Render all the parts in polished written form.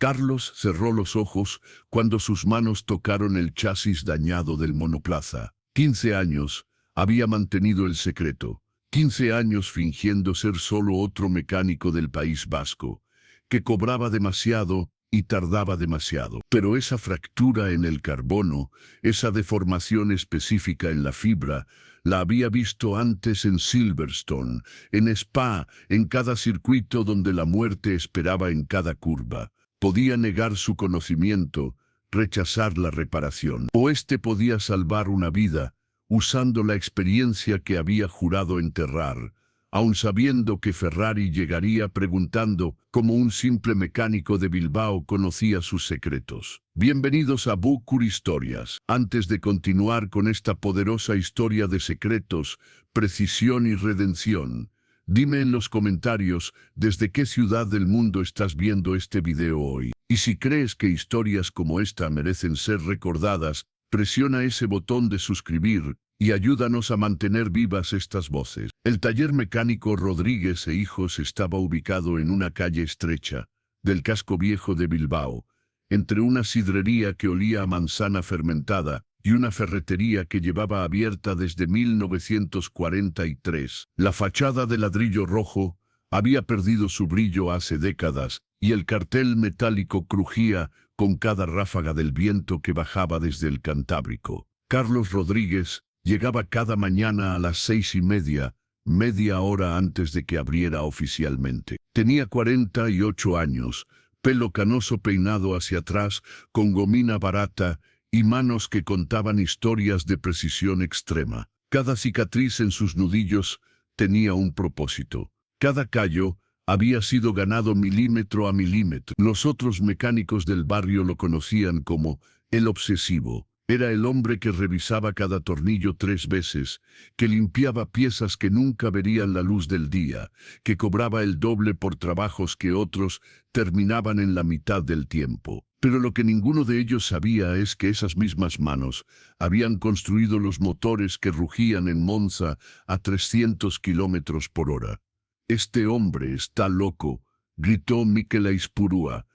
Carlos cerró los ojos cuando sus manos tocaron el chasis dañado del monoplaza. 15 años había mantenido el secreto. 15 años fingiendo ser solo otro mecánico del País Vasco, que cobraba demasiado y tardaba demasiado. Pero esa fractura en el carbono, esa deformación específica en la fibra, la había visto antes en Silverstone, en Spa, en cada circuito donde la muerte esperaba en cada curva. Podía negar su conocimiento, rechazar la reparación. O este podía salvar una vida, usando la experiencia que había jurado enterrar, aun sabiendo que Ferrari llegaría preguntando cómo un simple mecánico de Bilbao conocía sus secretos. Bienvenidos a Bucur Historias. Antes de continuar con esta poderosa historia de secretos, precisión y redención, dime en los comentarios desde qué ciudad del mundo estás viendo este video hoy. Y si crees que historias como esta merecen ser recordadas, presiona ese botón de suscribir y ayúdanos a mantener vivas estas voces. El taller mecánico Rodríguez e Hijos estaba ubicado en una calle estrecha del casco viejo de Bilbao, entre una sidrería que olía a manzana fermentada y una ferretería que llevaba abierta desde 1943. La fachada de ladrillo rojo había perdido su brillo hace décadas y el cartel metálico crujía con cada ráfaga del viento que bajaba desde el Cantábrico. Carlos Rodríguez llegaba cada mañana a las 6:30, media hora antes de que abriera oficialmente. Tenía 48 años, pelo canoso peinado hacia atrás, con gomina barata y manos que contaban historias de precisión extrema. Cada cicatriz en sus nudillos tenía un propósito. Cada callo había sido ganado milímetro a milímetro. Los otros mecánicos del barrio lo conocían como el obsesivo. Era el hombre que revisaba cada tornillo 3 veces, que limpiaba piezas que nunca verían la luz del día, que cobraba el doble por trabajos que otros terminaban en la mitad del tiempo. Pero lo que ninguno de ellos sabía es que esas mismas manos habían construido los motores que rugían en Monza a 300 kilómetros por hora. «Este hombre está loco», gritó Mikel Aizpurua,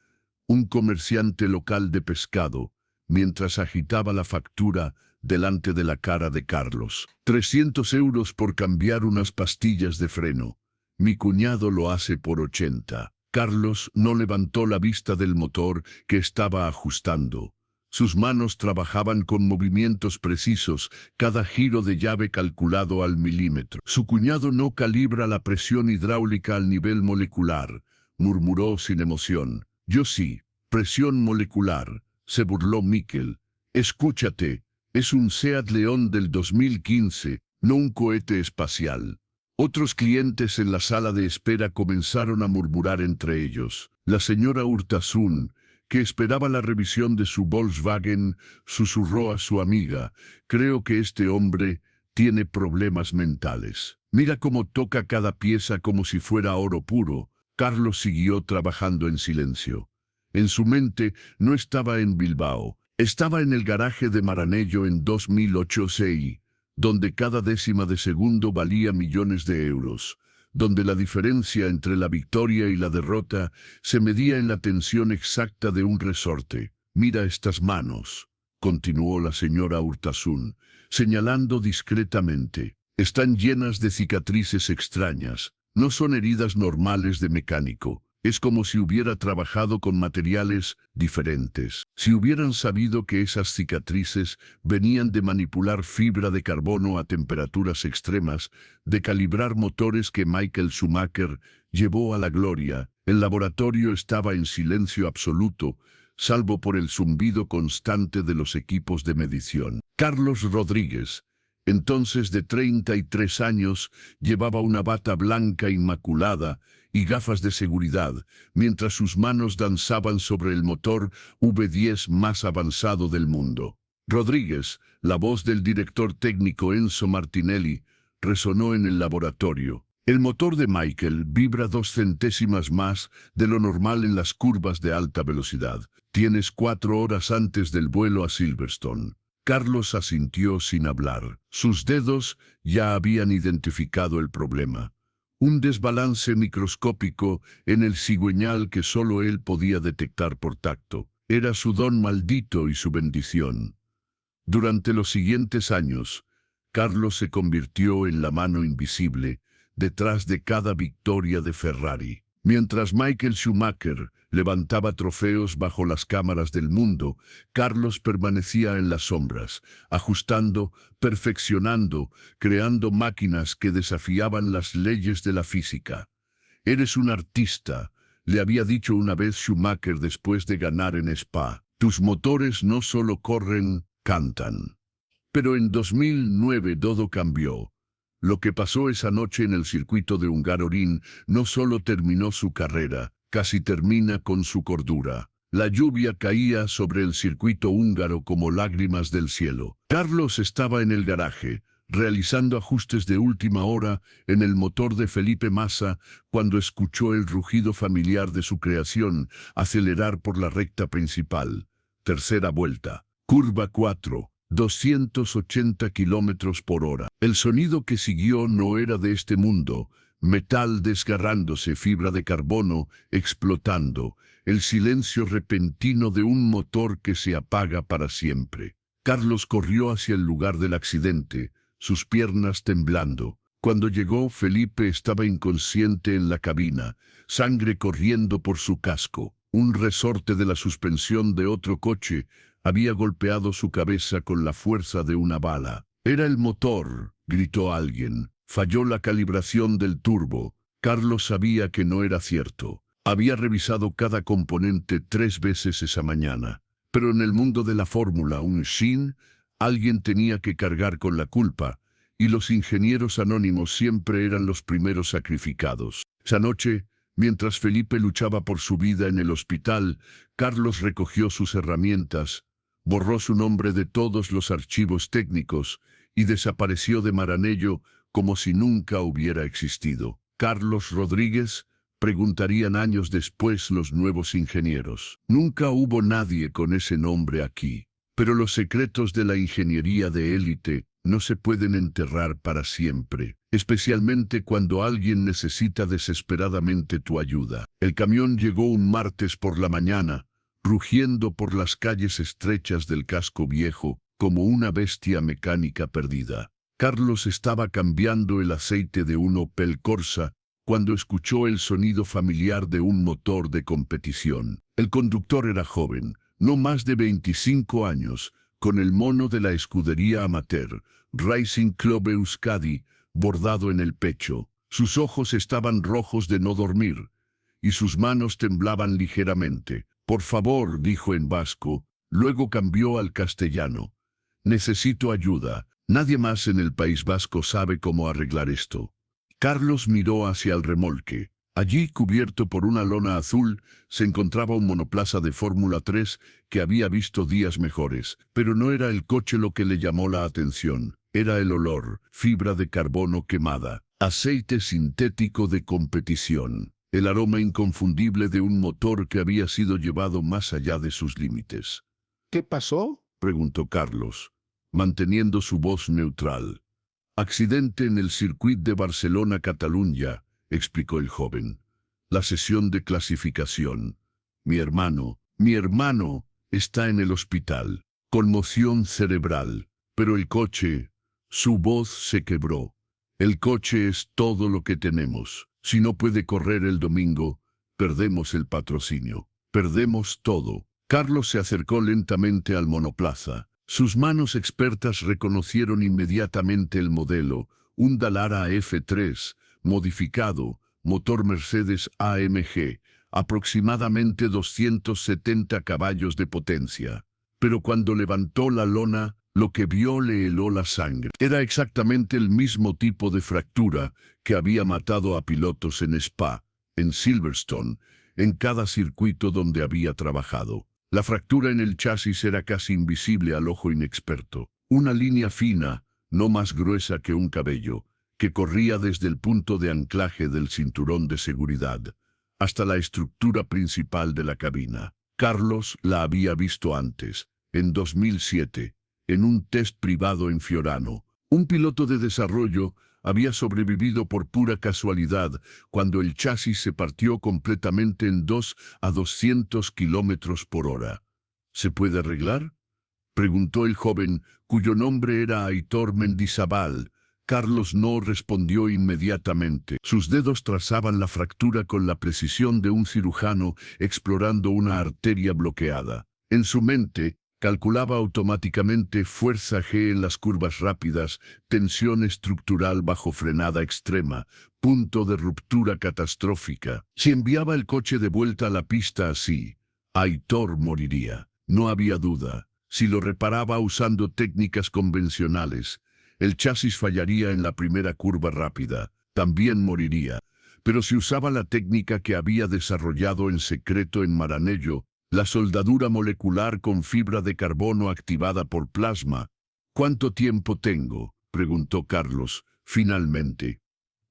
un comerciante local de pescado, mientras agitaba la factura delante de la cara de Carlos. 300 euros por cambiar unas pastillas de freno. Mi cuñado lo hace por 80. Carlos no levantó la vista del motor que estaba ajustando. Sus manos trabajaban con movimientos precisos, cada giro de llave calculado al milímetro. Su cuñado no calibra la presión hidráulica al nivel molecular, murmuró sin emoción. Yo sí, presión molecular, se burló Mikel. Escúchate, es un Seat León del 2015, no un cohete espacial. Otros clientes en la sala de espera comenzaron a murmurar entre ellos. La señora Urtasun, que esperaba la revisión de su Volkswagen, susurró a su amiga: «Creo que este hombre tiene problemas mentales. Mira cómo toca cada pieza como si fuera oro puro». Carlos siguió trabajando en silencio. En su mente no estaba en Bilbao, estaba en el garaje de Maranello en 2008 CI, donde cada décima de segundo valía millones de euros, donde la diferencia entre la victoria y la derrota se medía en la tensión exacta de un resorte. «Mira estas manos», continuó la señora Urtasun, señalando discretamente. «Están llenas de cicatrices extrañas. No son heridas normales de mecánico. Es como si hubiera trabajado con materiales diferentes. Si hubieran sabido que esas cicatrices venían de manipular fibra de carbono a temperaturas extremas, de calibrar motores que Michael Schumacher llevó a la gloria». El laboratorio estaba en silencio absoluto, salvo por el zumbido constante de los equipos de medición. Carlos Rodríguez, entonces de 33 años, llevaba una bata blanca inmaculada y gafas de seguridad, mientras sus manos danzaban sobre el motor V10 más avanzado del mundo. Rodríguez, la voz del director técnico Enzo Martinelli, resonó en el laboratorio. El motor de Michael vibra 2 centésimas más de lo normal en las curvas de alta velocidad. Tienes 4 horas antes del vuelo a Silverstone. Carlos asintió sin hablar. Sus dedos ya habían identificado el problema. un desbalance microscópico en el cigüeñal que solo él podía detectar por tacto. Era su don maldito y su bendición. Durante los siguientes años, Carlos se convirtió en la mano invisible detrás de cada victoria de Ferrari. Mientras Michael Schumacher levantaba trofeos bajo las cámaras del mundo, Carlos permanecía en las sombras, ajustando, perfeccionando, creando máquinas que desafiaban las leyes de la física. «Eres un artista», le había dicho una vez Schumacher después de ganar en Spa. «Tus motores no solo corren, cantan». Pero en 2009 todo cambió. Lo que pasó esa noche en el circuito de Hungaroring no solo terminó su carrera, casi termina con su cordura. La lluvia caía sobre el circuito húngaro como lágrimas del cielo. Carlos estaba en el garaje, realizando ajustes de última hora en el motor de Felipe Massa, cuando escuchó el rugido familiar de su creación acelerar por la recta principal. Tercera vuelta. Curva 4. 280 kilómetros por hora. El sonido que siguió no era de este mundo. Metal desgarrándose, fibra de carbono explotando, el silencio repentino de un motor que se apaga para siempre. Carlos corrió hacia el lugar del accidente, sus piernas temblando. Cuando llegó, Felipe estaba inconsciente en la cabina, sangre corriendo por su casco. Un resorte de la suspensión de otro coche había golpeado su cabeza con la fuerza de una bala. «Era el motor», gritó alguien. Falló la calibración del turbo. Carlos sabía que no era cierto. Había revisado cada componente 3 veces esa mañana. Pero en el mundo de la Fórmula 1, alguien tenía que cargar con la culpa, y los ingenieros anónimos siempre eran los primeros sacrificados. Esa noche, mientras Felipe luchaba por su vida en el hospital, Carlos recogió sus herramientas, borró su nombre de todos los archivos técnicos y desapareció de Maranello como si nunca hubiera existido. «Carlos Rodríguez», preguntarían años después los nuevos ingenieros. Nunca hubo nadie con ese nombre aquí. Pero los secretos de la ingeniería de élite no se pueden enterrar para siempre, especialmente cuando alguien necesita desesperadamente tu ayuda. El camión llegó un martes por la mañana, rugiendo por las calles estrechas del casco viejo como una bestia mecánica perdida. Carlos estaba cambiando el aceite de un Opel Corsa cuando escuchó el sonido familiar de un motor de competición. El conductor era joven, no más de 25 años, con el mono de la escudería amateur, Racing Club Euskadi, bordado en el pecho. Sus ojos estaban rojos de no dormir, y sus manos temblaban ligeramente. «Por favor», dijo en vasco, luego cambió al castellano. «Necesito ayuda. Nadie más en el País Vasco sabe cómo arreglar esto». Carlos miró hacia el remolque. Allí, cubierto por una lona azul, se encontraba un monoplaza de Fórmula 3 que había visto días mejores. Pero no era el coche lo que le llamó la atención. Era el olor, fibra de carbono quemada, aceite sintético de competición. El aroma inconfundible de un motor que había sido llevado más allá de sus límites. ¿Qué pasó?, preguntó Carlos, manteniendo su voz neutral. «Accidente en el circuit de Barcelona-Catalunya», explicó el joven. «La sesión de clasificación. Mi hermano está en el hospital. Conmoción cerebral. Pero el coche...» Su voz se quebró. «El coche es todo lo que tenemos. Si no puede correr el domingo, perdemos el patrocinio. Perdemos todo». Carlos se acercó lentamente al monoplaza. Sus manos expertas reconocieron inmediatamente el modelo, un Dallara F3, modificado, motor Mercedes AMG, aproximadamente 270 caballos de potencia. Pero cuando levantó la lona, lo que vio le heló la sangre. Era exactamente el mismo tipo de fractura que había matado a pilotos en Spa, en Silverstone, en cada circuito donde había trabajado. La fractura en el chasis era casi invisible al ojo inexperto. Una línea fina, no más gruesa que un cabello, que corría desde el punto de anclaje del cinturón de seguridad hasta la estructura principal de la cabina. Carlos la había visto antes, en 2007, en un test privado en Fiorano. Un piloto de desarrollo había sobrevivido por pura casualidad cuando el chasis se partió completamente en dos a 200 kilómetros por hora. ¿Se puede arreglar?, preguntó el joven, cuyo nombre era Aitor Mendizábal. Carlos no respondió inmediatamente. Sus dedos trazaban la fractura con la precisión de un cirujano explorando una arteria bloqueada. En su mente, calculaba automáticamente fuerza G en las curvas rápidas, tensión estructural bajo frenada extrema, punto de ruptura catastrófica. Si enviaba el coche de vuelta a la pista así, Aitor moriría. No había duda. Si lo reparaba usando técnicas convencionales, el chasis fallaría en la primera curva rápida, también moriría. Pero si usaba la técnica que había desarrollado en secreto en Maranello, la soldadura molecular con fibra de carbono activada por plasma. ¿Cuánto tiempo tengo?, preguntó Carlos, finalmente.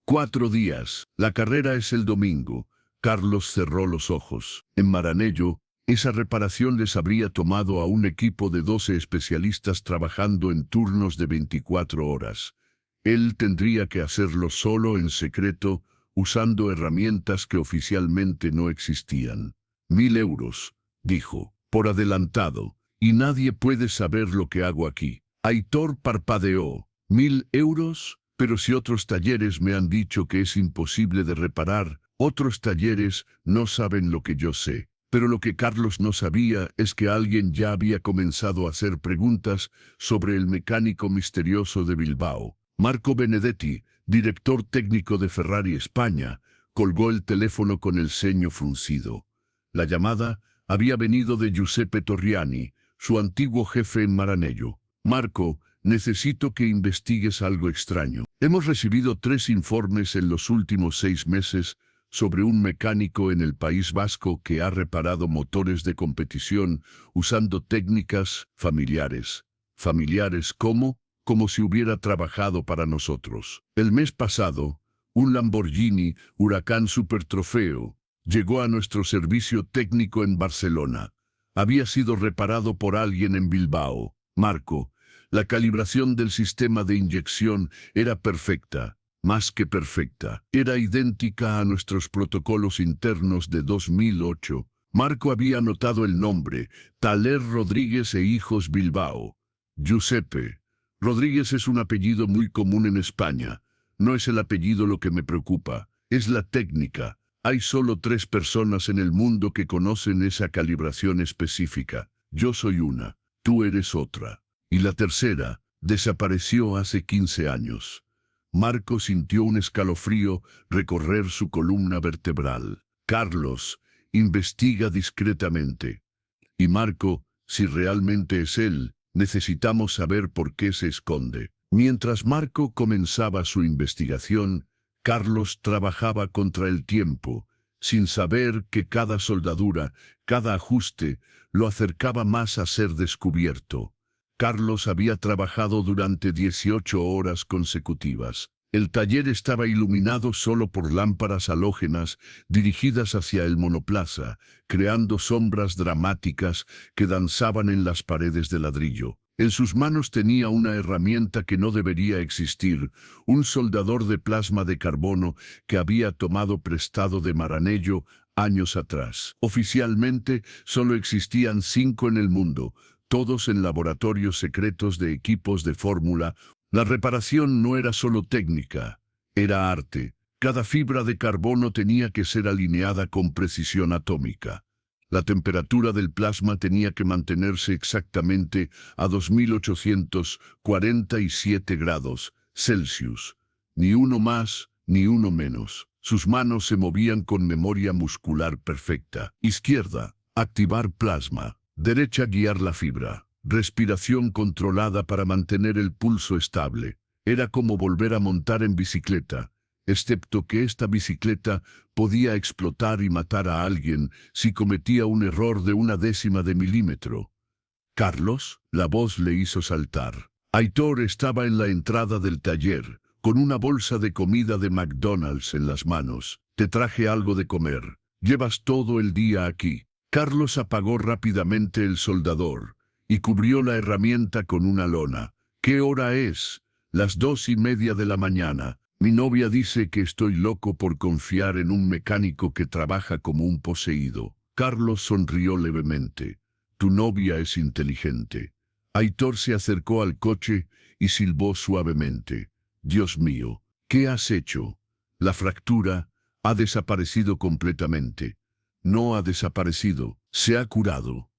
4 días. La carrera es el domingo. Carlos cerró los ojos. En Maranello, esa reparación les habría tomado a un equipo de 12 especialistas trabajando en turnos de 24 horas. Él tendría que hacerlo solo en secreto, usando herramientas que oficialmente no existían. 1.000 euros, dijo, por adelantado, y nadie puede saber lo que hago aquí. Aitor parpadeó. 1.000 euros, pero si otros talleres me han dicho que es imposible de reparar, otros talleres no saben lo que yo sé. Pero lo que Carlos no sabía es que alguien ya había comenzado a hacer preguntas sobre el mecánico misterioso de Bilbao. Marco Benedetti, director técnico de Ferrari España, colgó el teléfono con el ceño fruncido. La llamada había venido de Giuseppe Torriani, su antiguo jefe en Maranello. Marco, necesito que investigues algo extraño. Hemos recibido 3 informes en los últimos 6 meses sobre un mecánico en el País Vasco que ha reparado motores de competición usando técnicas familiares. ¿Familiares cómo? Como si hubiera trabajado para nosotros. El mes pasado, un Lamborghini Huracán Supertrofeo llegó a nuestro servicio técnico en Barcelona. Había sido reparado por alguien en Bilbao. Marco, la calibración del sistema de inyección era perfecta. Más que perfecta. Era idéntica a nuestros protocolos internos de 2008. Marco había anotado el nombre, Taler Rodríguez e Hijos Bilbao. Giuseppe. Rodríguez es un apellido muy común en España. No es el apellido lo que me preocupa, es la técnica. Hay solo 3 personas en el mundo que conocen esa calibración específica. Yo soy una, tú eres otra. Y la tercera desapareció hace 15 años. Marco sintió un escalofrío recorrer su columna vertebral. Carlos, investiga discretamente. Y Marco, si realmente es él, necesitamos saber por qué se esconde. Mientras Marco comenzaba su investigación, Carlos trabajaba contra el tiempo, sin saber que cada soldadura, cada ajuste, lo acercaba más a ser descubierto. Carlos había trabajado durante 18 horas consecutivas. El taller estaba iluminado solo por lámparas halógenas dirigidas hacia el monoplaza, creando sombras dramáticas que danzaban en las paredes de ladrillo. En sus manos tenía una herramienta que no debería existir, un soldador de plasma de carbono que había tomado prestado de Maranello años atrás. Oficialmente, solo existían 5 en el mundo, todos en laboratorios secretos de equipos de fórmula. La reparación no era solo técnica, era arte. Cada fibra de carbono tenía que ser alineada con precisión atómica. La temperatura del plasma tenía que mantenerse exactamente a 2847 grados Celsius. Ni uno más, ni uno menos. Sus manos se movían con memoria muscular perfecta. Izquierda, activar plasma. Derecha, guiar la fibra. Respiración controlada para mantener el pulso estable. Era como volver a montar en bicicleta, excepto que esta bicicleta podía explotar y matar a alguien si cometía un error de 1/10 de milímetro. «Carlos», la voz le hizo saltar. Aitor estaba en la entrada del taller, con una bolsa de comida de McDonald's en las manos. «Te traje algo de comer. Llevas todo el día aquí». Carlos apagó rápidamente el soldador y cubrió la herramienta con una lona. «¿Qué hora es?» «Las 2:30 de la mañana. Mi novia dice que estoy loco por confiar en un mecánico que trabaja como un poseído. Carlos sonrió levemente. Tu novia es inteligente. Aitor se acercó al coche y silbó suavemente. Dios mío, ¿qué has hecho? La fractura ha desaparecido completamente. No ha desaparecido, se ha curado.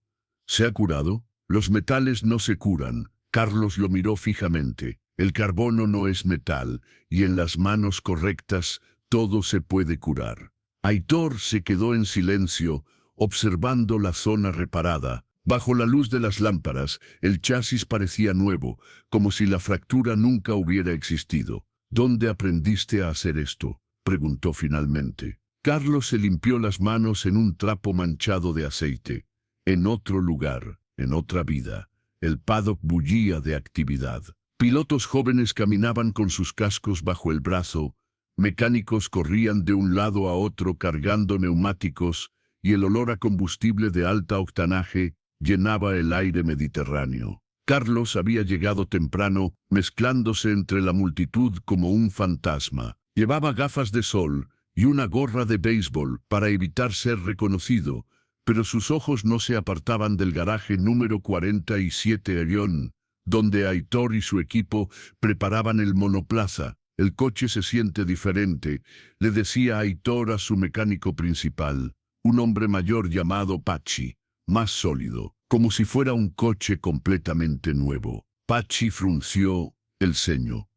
¿Se ha curado? Los metales no se curan. Carlos lo miró fijamente. El carbono no es metal, y en las manos correctas todo se puede curar. Aitor se quedó en silencio, observando la zona reparada. Bajo la luz de las lámparas, el chasis parecía nuevo, como si la fractura nunca hubiera existido. ¿Dónde aprendiste a hacer esto?, preguntó finalmente. Carlos se limpió las manos en un trapo manchado de aceite. En otro lugar, en otra vida, el paddock bullía de actividad. Pilotos jóvenes caminaban con sus cascos bajo el brazo, mecánicos corrían de un lado a otro cargando neumáticos, y el olor a combustible de alta octanaje llenaba el aire mediterráneo. Carlos había llegado temprano, mezclándose entre la multitud como un fantasma. Llevaba gafas de sol y una gorra de béisbol para evitar ser reconocido, pero sus ojos no se apartaban del garaje número 47-, donde Aitor y su equipo preparaban el monoplaza. El coche se siente diferente, le decía Aitor a su mecánico principal, un hombre mayor llamado Pachi, más sólido, como si fuera un coche completamente nuevo. Pachi frunció el ceño.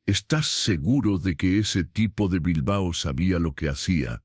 ¿Estás seguro de que ese tipo de Bilbao sabía lo que hacía?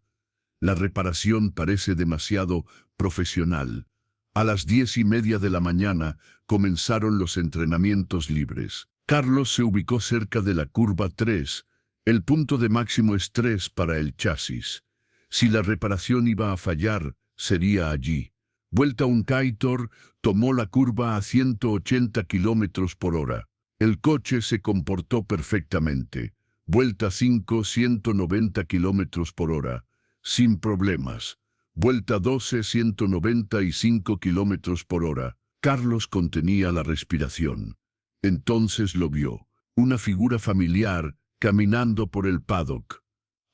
La reparación parece demasiado profesional. A las 10:30 de la mañana comenzaron los entrenamientos libres. Carlos se ubicó cerca de la curva 3, el punto de máximo estrés para el chasis. Si la reparación iba a fallar, sería allí. Vuelta un Aitor tomó la curva a 180 km/h. El coche se comportó perfectamente. Vuelta 5, 190 km/h, sin problemas. Vuelta 12, 195 km/h. Carlos contenía la respiración. Entonces lo vio, una figura familiar caminando por el paddock.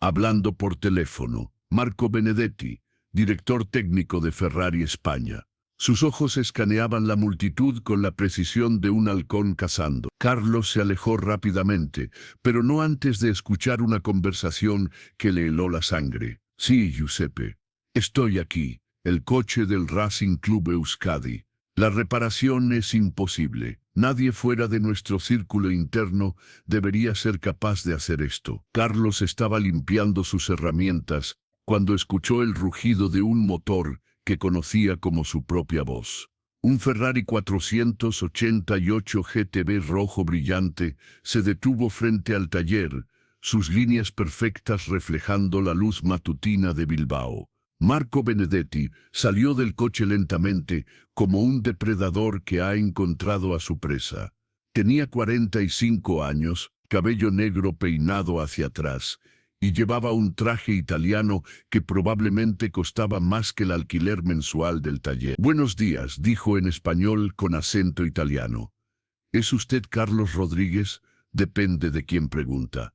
Hablando por teléfono, Marco Benedetti, director técnico de Ferrari España. Sus ojos escaneaban la multitud con la precisión de un halcón cazando. Carlos se alejó rápidamente, pero no antes de escuchar una conversación que le heló la sangre. Sí, Giuseppe. Estoy aquí, el coche del Racing Club Euskadi. La reparación es imposible. Nadie fuera de nuestro círculo interno debería ser capaz de hacer esto. Carlos estaba limpiando sus herramientas cuando escuchó el rugido de un motor que conocía como su propia voz. Un Ferrari 488 GTB rojo brillante se detuvo frente al taller, sus líneas perfectas reflejando la luz matutina de Bilbao. Marco Benedetti salió del coche lentamente, como un depredador que ha encontrado a su presa. Tenía 45 años, cabello negro peinado hacia atrás, y llevaba un traje italiano que probablemente costaba más que el alquiler mensual del taller. Buenos días, dijo en español con acento italiano. ¿Es usted Carlos Rodríguez? Depende de quién pregunta.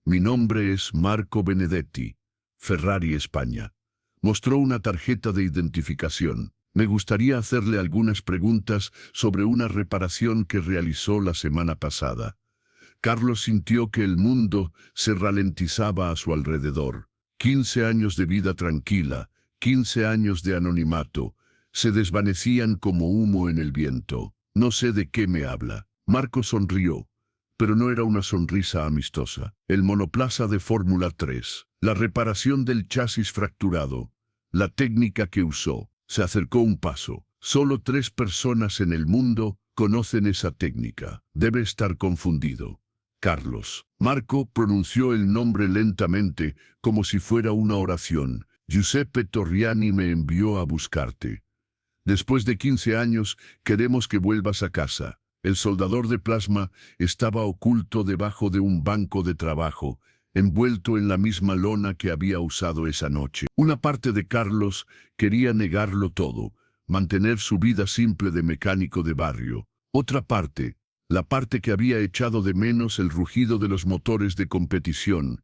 Mi nombre es Marco Benedetti, Ferrari España. Mostró una tarjeta de identificación. Me gustaría hacerle algunas preguntas sobre una reparación que realizó la semana pasada. Carlos sintió que el mundo se ralentizaba a su alrededor. 15 años de vida tranquila, 15 años de anonimato, se desvanecían como humo en el viento. No sé de qué me habla. Marco sonrió, pero no era una sonrisa amistosa. El monoplaza de Fórmula 3, la reparación del chasis fracturado, la técnica que usó. Se acercó un paso. Solo 3 personas en el mundo conocen esa técnica. Debe estar confundido. Carlos. Marco pronunció el nombre lentamente, como si fuera una oración. Giuseppe Torriani me envió a buscarte. Después de 15 años, queremos que vuelvas a casa. El soldador de plasma estaba oculto debajo de un banco de trabajo, envuelto en la misma lona que había usado esa noche. Una parte de Carlos quería negarlo todo, mantener su vida simple de mecánico de barrio. Otra parte la parte que había echado de menos el rugido de los motores de competición.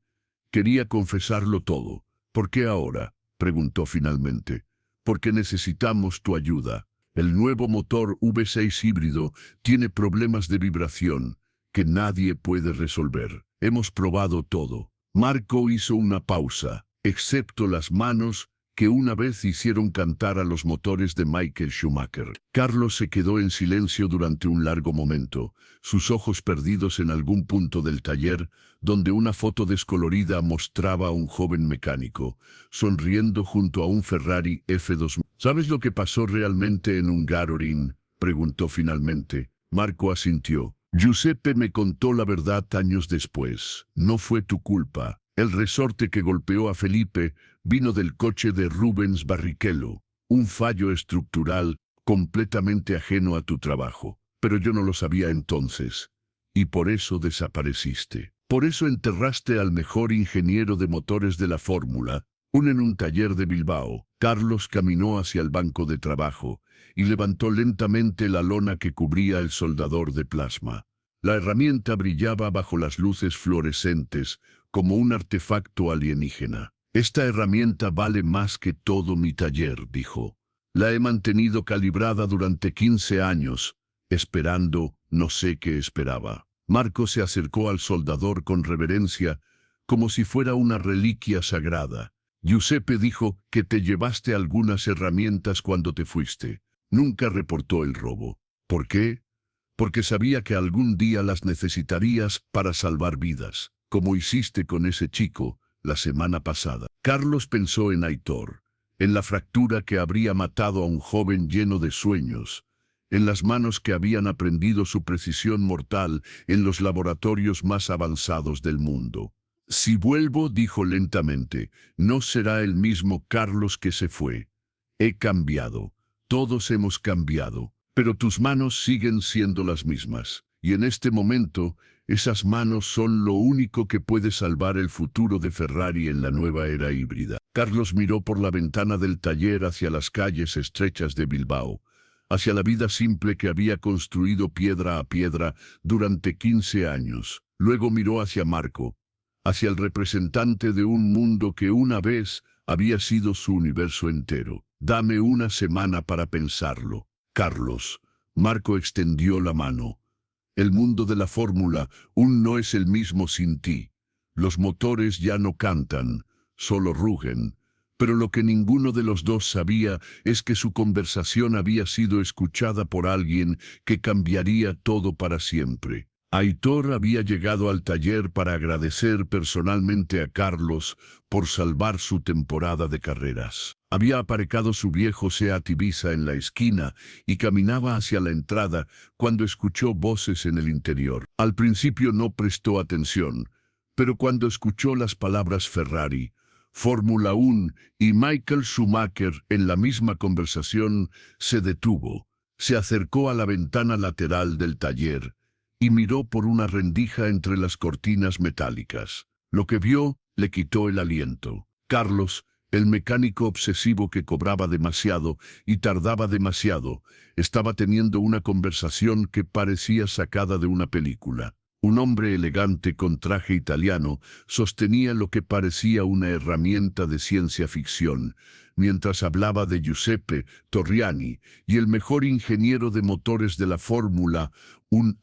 Quería confesarlo todo. ¿Por qué ahora?, preguntó finalmente. Porque necesitamos tu ayuda. El nuevo motor V6 híbrido tiene problemas de vibración que nadie puede resolver. Hemos probado todo. Marco hizo una pausa, excepto las manos que una vez hicieron cantar a los motores de Michael Schumacher. Carlos se quedó en silencio durante un largo momento, sus ojos perdidos en algún punto del taller, donde una foto descolorida mostraba a un joven mecánico, sonriendo junto a un Ferrari F2000. ¿Sabes lo que pasó realmente en Hungaroring?, preguntó finalmente. Marco asintió. Giuseppe me contó la verdad años después. No fue tu culpa. El resorte que golpeó a Felipe vino del coche de Rubens Barrichello, un fallo estructural completamente ajeno a tu trabajo. Pero yo no lo sabía entonces, y por eso desapareciste. Por eso enterraste al mejor ingeniero de motores de la fórmula, en un taller de Bilbao. Carlos caminó hacia el banco de trabajo y levantó lentamente la lona que cubría el soldador de plasma. La herramienta brillaba bajo las luces fluorescentes, como un artefacto alienígena. Esta herramienta vale más que todo mi taller, dijo. La he mantenido calibrada durante 15 años, esperando, no sé qué esperaba. Marco se acercó al soldador con reverencia, como si fuera una reliquia sagrada. Giuseppe dijo que te llevaste algunas herramientas cuando te fuiste. Nunca reportó el robo. ¿Por qué? Porque sabía que algún día las necesitarías para salvar vidas, como hiciste con ese chico la semana pasada. Carlos pensó en Aitor, en la fractura que habría matado a un joven lleno de sueños, en las manos que habían aprendido su precisión mortal en los laboratorios más avanzados del mundo. Si vuelvo, dijo lentamente, no será el mismo Carlos que se fue. He cambiado. Todos hemos cambiado. Pero tus manos siguen siendo las mismas. Y en este momento, esas manos son lo único que puede salvar el futuro de Ferrari en la nueva era híbrida. Carlos miró por la ventana del taller hacia las calles estrechas de Bilbao, hacia la vida simple que había construido piedra a piedra durante 15 años. Luego miró hacia Marco, hacia el representante de un mundo que una vez había sido su universo entero. Dame una semana para pensarlo. Carlos. Marco extendió la mano. El mundo de la fórmula no es el mismo sin ti. Los motores ya no cantan, solo rugen. Pero lo que ninguno de los dos sabía es que su conversación había sido escuchada por alguien que cambiaría todo para siempre. Aitor había llegado al taller para agradecer personalmente a Carlos por salvar su temporada de carreras. Había aparcado su viejo Seat Ibiza en la esquina y caminaba hacia la entrada cuando escuchó voces en el interior. Al principio no prestó atención, pero cuando escuchó las palabras Ferrari, Fórmula 1 y Michael Schumacher en la misma conversación, se detuvo, se acercó a la ventana lateral del taller y miró por una rendija entre las cortinas metálicas. Lo que vio le quitó el aliento. Carlos, el mecánico obsesivo que cobraba demasiado y tardaba demasiado, estaba teniendo una conversación que parecía sacada de una película. Un hombre elegante con traje italiano sostenía lo que parecía una herramienta de ciencia ficción, mientras hablaba de Giuseppe Torriani y el mejor ingeniero de motores de la fórmula.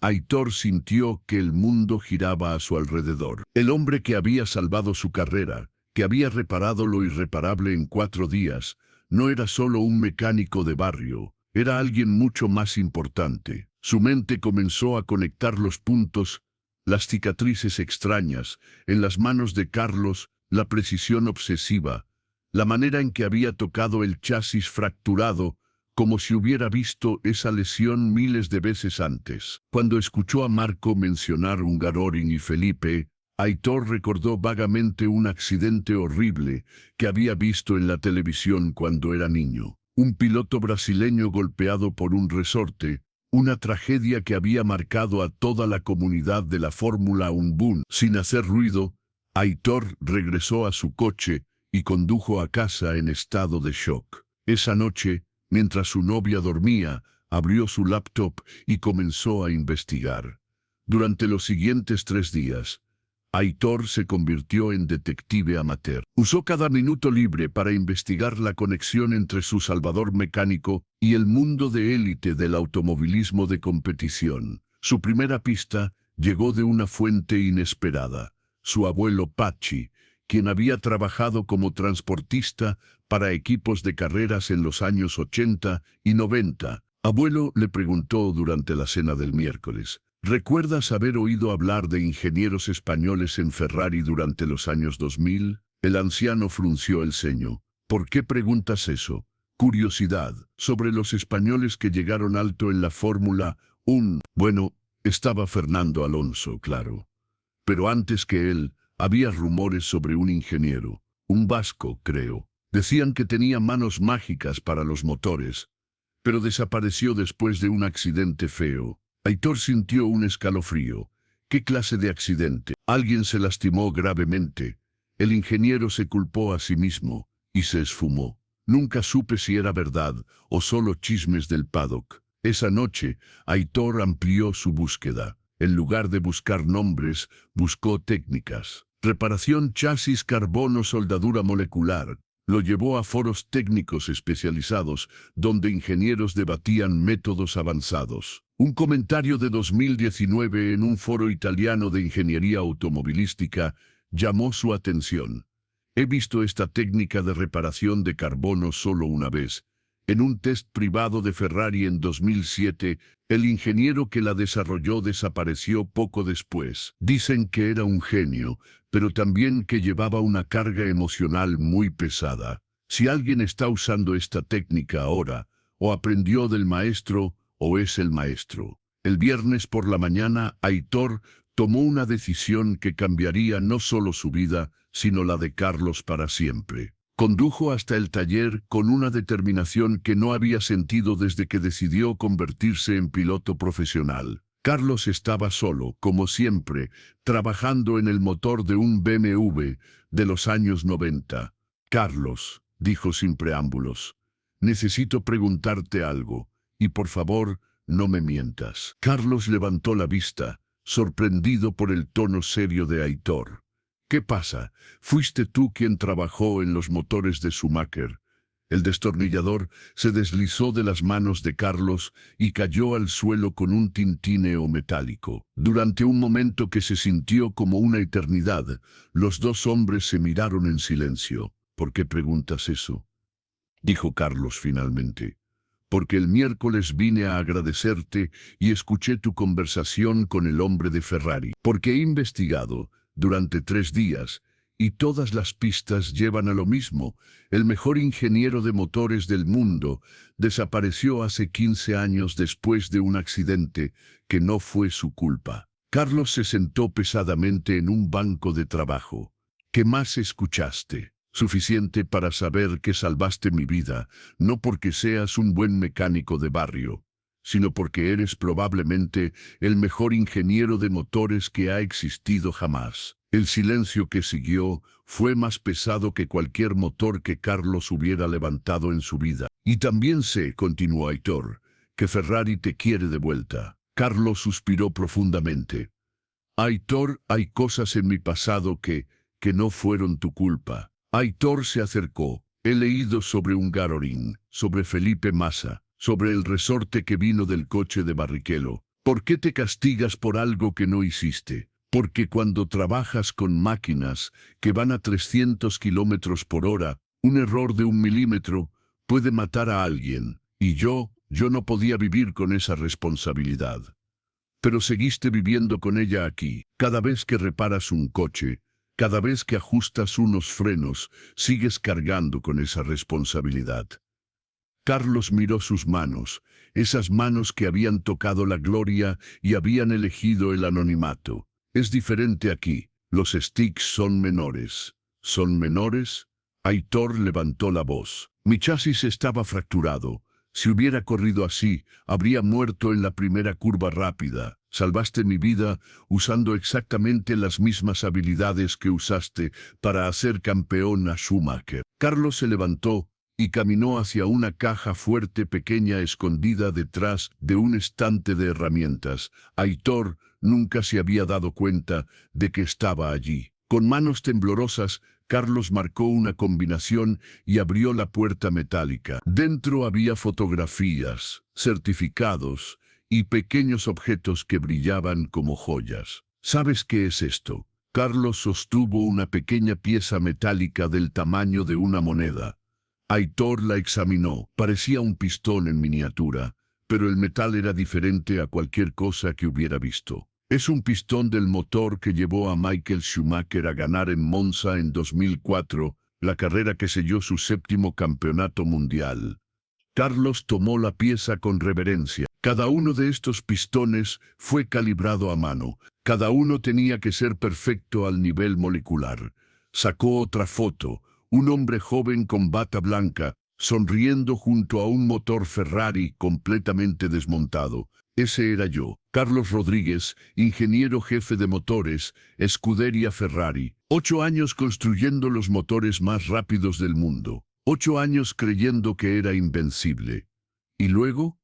Aitor sintió que el mundo giraba a su alrededor. El hombre que había salvado su carrera, que había reparado lo irreparable en 4 días, no era solo un mecánico de barrio, era alguien mucho más importante. Su mente comenzó a conectar los puntos, las cicatrices extrañas, en las manos de Carlos, la precisión obsesiva, la manera en que había tocado el chasis fracturado, como si hubiera visto esa lesión miles de veces antes. Cuando escuchó a Marco mencionar Hungaroring y Felipe, Aitor recordó vagamente un accidente horrible que había visto en la televisión cuando era niño. Un piloto brasileño golpeado por un resorte, una tragedia que había marcado a toda la comunidad de la Fórmula 1. Sin hacer ruido, Aitor regresó a su coche y condujo a casa en estado de shock. Esa noche, mientras su novia dormía, abrió su laptop y comenzó a investigar. Durante los siguientes 3 días, Aitor se convirtió en detective amateur. Usó cada minuto libre para investigar la conexión entre su salvador mecánico y el mundo de élite del automovilismo de competición. Su primera pista llegó de una fuente inesperada: su abuelo Pachi, quien había trabajado como transportista para equipos de carreras en los años 80 y 90. Abuelo, le preguntó durante la cena del miércoles, ¿recuerdas haber oído hablar de ingenieros españoles en Ferrari durante los años 2000? El anciano frunció el ceño. ¿Por qué preguntas eso? Curiosidad sobre los españoles que llegaron alto en la Fórmula 1. Bueno, estaba Fernando Alonso, claro. Pero antes que él, había rumores sobre un ingeniero, un vasco, creo. Decían que tenía manos mágicas para los motores, pero desapareció después de un accidente feo. Aitor sintió un escalofrío. ¿Qué clase de accidente? Alguien se lastimó gravemente. El ingeniero se culpó a sí mismo y se esfumó. Nunca supe si era verdad o solo chismes del paddock. Esa noche, Aitor amplió su búsqueda. En lugar de buscar nombres, buscó técnicas. Reparación chasis, carbono, soldadura molecular. Lo llevó a foros técnicos especializados, donde ingenieros debatían métodos avanzados. Un comentario de 2019 en un foro italiano de ingeniería automovilística llamó su atención. He visto esta técnica de reparación de carbono solo una vez. En un test privado de Ferrari en 2007, el ingeniero que la desarrolló desapareció poco después. Dicen que era un genio, pero también que llevaba una carga emocional muy pesada. Si alguien está usando esta técnica ahora, o aprendió del maestro, o es el maestro. El viernes por la mañana, Aitor tomó una decisión que cambiaría no solo su vida, sino la de Carlos para siempre. Condujo hasta el taller con una determinación que no había sentido desde que decidió convertirse en piloto profesional. Carlos estaba solo, como siempre, trabajando en el motor de un BMW de los años 90. Carlos, dijo sin preámbulos, necesito preguntarte algo, y por favor, no me mientas. Carlos levantó la vista, sorprendido por el tono serio de Aitor. ¿Qué pasa? ¿Fuiste tú quien trabajó en los motores de Schumacher? El destornillador se deslizó de las manos de Carlos y cayó al suelo con un tintineo metálico. Durante un momento que se sintió como una eternidad, los dos hombres se miraron en silencio. ¿Por qué preguntas eso?, dijo Carlos finalmente. Porque el miércoles vine a agradecerte y escuché tu conversación con el hombre de Ferrari. Porque he investigado durante 3 días, y todas las pistas llevan a lo mismo. El mejor ingeniero de motores del mundo desapareció hace 15 años después de un accidente que no fue su culpa. Carlos se sentó pesadamente en un banco de trabajo. ¿Qué más escuchaste? Suficiente para saber que salvaste mi vida, no porque seas un buen mecánico de barrio, sino porque eres probablemente el mejor ingeniero de motores que ha existido jamás. El silencio que siguió fue más pesado que cualquier motor que Carlos hubiera levantado en su vida. Y también sé, continuó Aitor, que Ferrari te quiere de vuelta. Carlos suspiró profundamente. Aitor, hay cosas en mi pasado que no fueron tu culpa. Aitor se acercó. He leído sobre un Garorín, sobre Felipe Massa, sobre el resorte que vino del coche de Barrichello. ¿Por qué te castigas por algo que no hiciste? Porque cuando trabajas con máquinas que van a 300 kilómetros por hora, un error de 1 milímetro puede matar a alguien. Y yo no podía vivir con esa responsabilidad. Pero seguiste viviendo con ella aquí. Cada vez que reparas un coche, cada vez que ajustas unos frenos, sigues cargando con esa responsabilidad. Carlos miró sus manos, esas manos que habían tocado la gloria y habían elegido el anonimato. Es diferente aquí. Los sticks son menores. ¿Son menores? Aitor levantó la voz. Mi chasis estaba fracturado. Si hubiera corrido así, habría muerto en la primera curva rápida. Salvaste mi vida usando exactamente las mismas habilidades que usaste para hacer campeón a Schumacher. Carlos se levantó y caminó hacia una caja fuerte pequeña escondida detrás de un estante de herramientas. Aitor nunca se había dado cuenta de que estaba allí. Con manos temblorosas, Carlos marcó una combinación y abrió la puerta metálica. Dentro había fotografías, certificados y pequeños objetos que brillaban como joyas. ¿Sabes qué es esto? Carlos sostuvo una pequeña pieza metálica del tamaño de una moneda. Aitor la examinó. Parecía un pistón en miniatura, pero el metal era diferente a cualquier cosa que hubiera visto. Es un pistón del motor que llevó a Michael Schumacher a ganar en Monza en 2004, la carrera que selló su 7º campeonato mundial. Carlos tomó la pieza con reverencia. Cada uno de estos pistones fue calibrado a mano. Cada uno tenía que ser perfecto al nivel molecular. Sacó otra foto. Un hombre joven con bata blanca, sonriendo junto a un motor Ferrari completamente desmontado. Ese era yo, Carlos Rodríguez, ingeniero jefe de motores, Scuderia Ferrari. 8 años construyendo los motores más rápidos del mundo. 8 años creyendo que era invencible. Y luego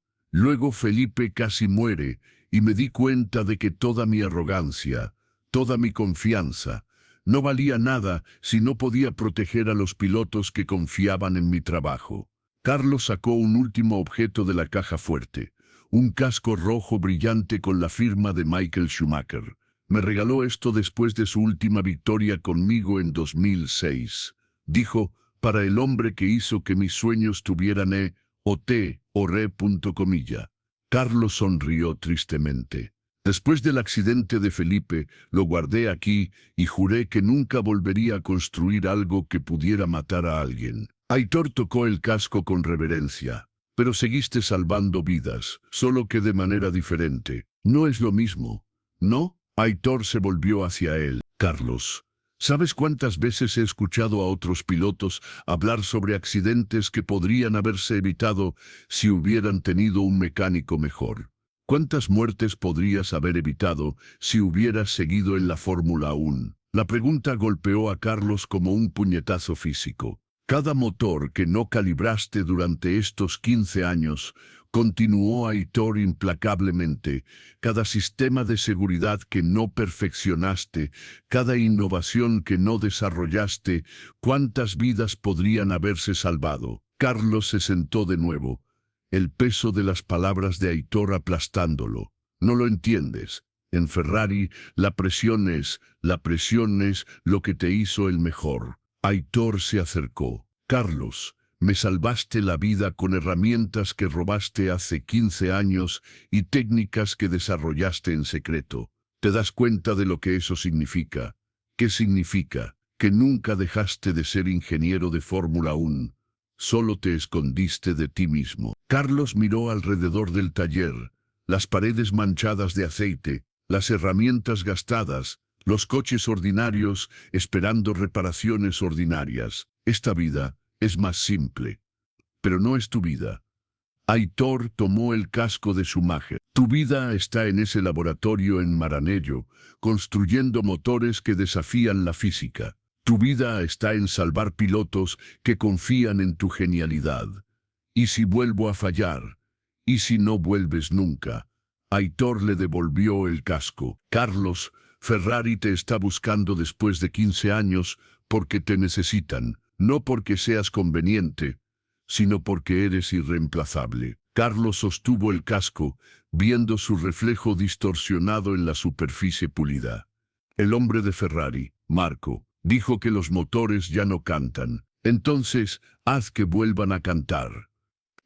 Felipe casi muere, y me di cuenta de que toda mi arrogancia, toda mi confianza, no valía nada si no podía proteger a los pilotos que confiaban en mi trabajo. Carlos sacó un último objeto de la caja fuerte, un casco rojo brillante con la firma de Michael Schumacher. Me regaló esto después de su última victoria conmigo en 2006. Dijo, para el hombre que hizo que mis sueños tuvieran re. Carlos sonrió tristemente. Después del accidente de Felipe, lo guardé aquí y juré que nunca volvería a construir algo que pudiera matar a alguien. Aitor tocó el casco con reverencia. Pero seguiste salvando vidas, solo que de manera diferente. No es lo mismo, ¿no? Aitor se volvió hacia él. Carlos, ¿sabes cuántas veces he escuchado a otros pilotos hablar sobre accidentes que podrían haberse evitado si hubieran tenido un mecánico mejor? ¿Cuántas muertes podrías haber evitado si hubieras seguido en la Fórmula 1? La pregunta golpeó a Carlos como un puñetazo físico. Cada motor que no calibraste durante estos 15 años, continuó Aitor implacablemente, cada sistema de seguridad que no perfeccionaste, cada innovación que no desarrollaste, ¿cuántas vidas podrían haberse salvado? Carlos se sentó de nuevo, el peso de las palabras de Aitor aplastándolo. No lo entiendes. En Ferrari, la presión es lo que te hizo el mejor. Aitor se acercó. Carlos, me salvaste la vida con herramientas que robaste hace 15 años y técnicas que desarrollaste en secreto. ¿Te das cuenta de lo que eso significa? ¿Qué significa? Que nunca dejaste de ser ingeniero de Fórmula 1. Solo te escondiste de ti mismo. Carlos miró alrededor del taller, las paredes manchadas de aceite, las herramientas gastadas, los coches ordinarios esperando reparaciones ordinarias. Esta vida es más simple, pero no es tu vida. Aitor tomó el casco de Schumacher. Tu vida está en ese laboratorio en Maranello, construyendo motores que desafían la física. Tu vida está en salvar pilotos que confían en tu genialidad. ¿Y si vuelvo a fallar? ¿Y si no vuelves nunca? Aitor le devolvió el casco. Carlos, Ferrari te está buscando después de 15 años porque te necesitan, no porque seas conveniente, sino porque eres irreemplazable. Carlos sostuvo el casco, viendo su reflejo distorsionado en la superficie pulida. El hombre de Ferrari, Marco, dijo que los motores ya no cantan. Entonces, haz que vuelvan a cantar.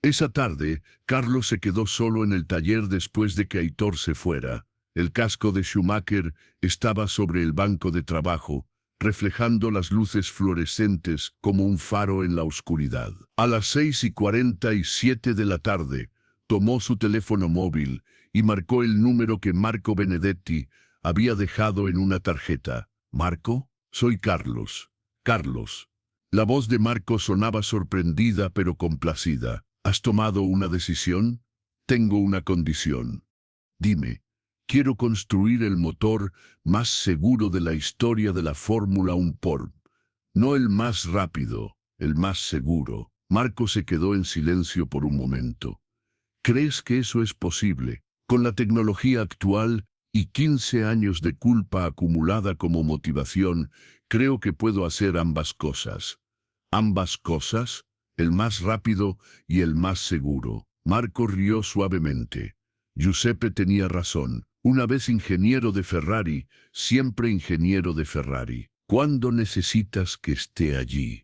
Esa tarde, Carlos se quedó solo en el taller después de que Aitor se fuera. El casco de Schumacher estaba sobre el banco de trabajo, reflejando las luces fluorescentes como un faro en la oscuridad. A las 6:47 de la tarde, tomó su teléfono móvil y marcó el número que Marco Benedetti había dejado en una tarjeta. ¿Marco? Soy Carlos. Carlos. La voz de Marco sonaba sorprendida pero complacida. ¿Has tomado una decisión? Tengo una condición. Dime. Quiero construir el motor más seguro de la historia de la Fórmula 1 no el más rápido, el más seguro. Marco se quedó en silencio por un momento. ¿Crees que eso es posible? Con la tecnología actual y 15 años de culpa acumulada como motivación, creo que puedo hacer ambas cosas. ¿Ambas cosas? El más rápido y el más seguro. Marco rió suavemente. Giuseppe tenía razón. Una vez ingeniero de Ferrari, siempre ingeniero de Ferrari. ¿Cuándo necesitas que esté allí?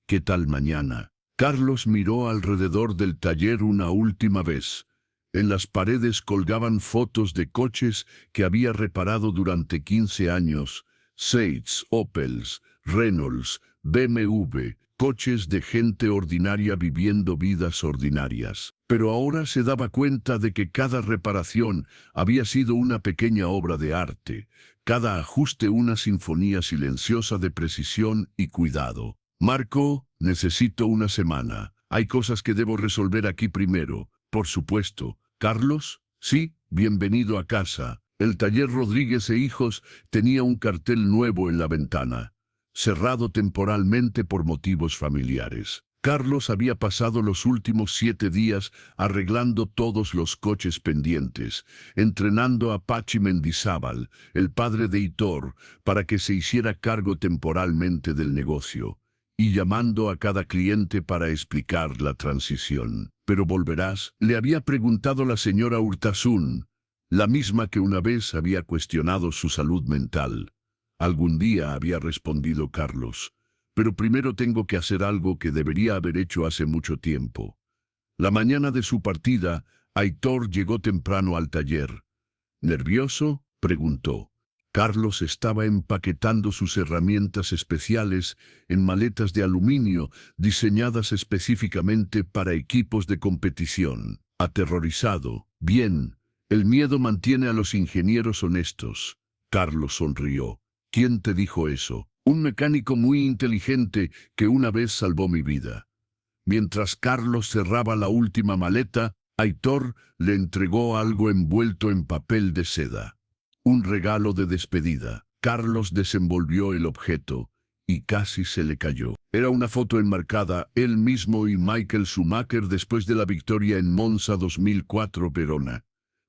¿Qué tal mañana? Carlos miró alrededor del taller una última vez. En las paredes colgaban fotos de coches que había reparado durante 15 años. Seats, Opels, Reynolds, BMW, coches de gente ordinaria viviendo vidas ordinarias. Pero ahora se daba cuenta de que cada reparación había sido una pequeña obra de arte, cada ajuste una sinfonía silenciosa de precisión y cuidado. Marco, necesito una semana. Hay cosas que debo resolver aquí primero. Por supuesto. ¿Carlos? Sí, bienvenido a casa. El taller Rodríguez e Hijos tenía un cartel nuevo en la ventana, cerrado temporalmente por motivos familiares. Carlos había pasado los últimos 7 días arreglando todos los coches pendientes, entrenando a Pachi Mendizábal, el padre de Hitor, para que se hiciera cargo temporalmente del negocio, y llamando a cada cliente para explicar la transición. «¿Pero volverás?», le había preguntado la señora Urtasun, la misma que una vez había cuestionado su salud mental. «Algún día», había respondido Carlos, «pero primero tengo que hacer algo que debería haber hecho hace mucho tiempo». La mañana de su partida, Aitor llegó temprano al taller. «¿Nervioso?», preguntó. Carlos estaba empaquetando sus herramientas especiales en maletas de aluminio diseñadas específicamente para equipos de competición. Aterrorizado. «Bien, el miedo mantiene a los ingenieros honestos». Carlos sonrió. «¿Quién te dijo eso?» «Un mecánico muy inteligente que una vez salvó mi vida». Mientras Carlos cerraba la última maleta, Aitor le entregó algo envuelto en papel de seda. Un regalo de despedida. Carlos desenvolvió el objeto y casi se le cayó. Era una foto enmarcada, él mismo y Michael Schumacher después de la victoria en Monza 2004 Verona.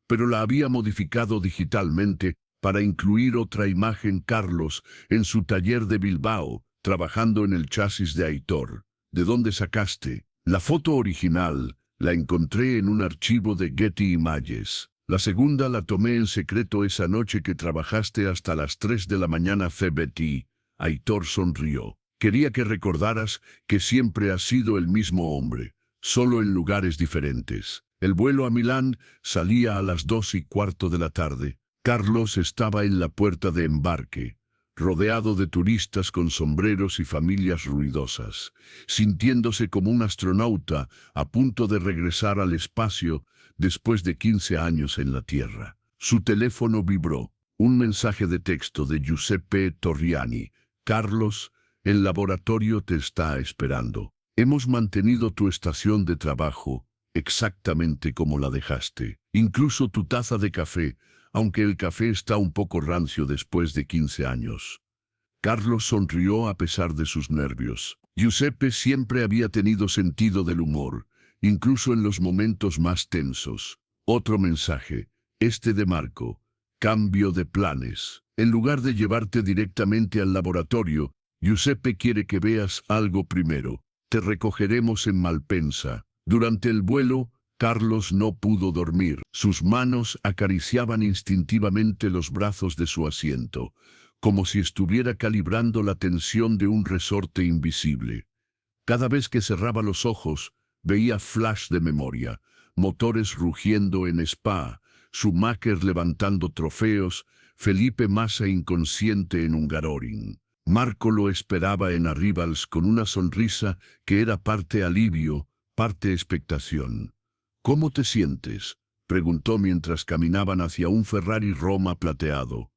Pero la había modificado digitalmente para incluir otra imagen. Carlos en su taller de Bilbao, trabajando en el chasis de Aitor. «¿De dónde sacaste?» «La foto original la encontré en un archivo de Getty Images. La segunda la tomé en secreto esa noche que trabajaste hasta las 3 de la mañana CBT». Aitor sonrió. «Quería que recordaras que siempre has sido el mismo hombre, solo en lugares diferentes». El vuelo a Milán salía a las 2:15 de la tarde. Carlos estaba en la puerta de embarque, rodeado de turistas con sombreros y familias ruidosas, sintiéndose como un astronauta a punto de regresar al espacio después de 15 años en la Tierra. Su teléfono vibró. Un mensaje de texto de Giuseppe Torriani. «Carlos, el laboratorio te está esperando. Hemos mantenido tu estación de trabajo exactamente como la dejaste. Incluso tu taza de café, aunque el café está un poco rancio después de 15 años». Carlos sonrió a pesar de sus nervios. Giuseppe siempre había tenido sentido del humor, incluso en los momentos más tensos. Otro mensaje, este de Marco. «Cambio de planes. En lugar de llevarte directamente al laboratorio, Giuseppe quiere que veas algo primero. Te recogeremos en Malpensa». Durante el vuelo, Carlos no pudo dormir. Sus manos acariciaban instintivamente los brazos de su asiento, como si estuviera calibrando la tensión de un resorte invisible. Cada vez que cerraba los ojos, veía flash de memoria, motores rugiendo en Spa, Schumacher levantando trofeos, Felipe Massa inconsciente en Hungaroring. Marco lo esperaba en Arrivals con una sonrisa que era parte alivio, parte expectación. «¿Cómo te sientes?», preguntó mientras caminaban hacia un Ferrari Roma plateado.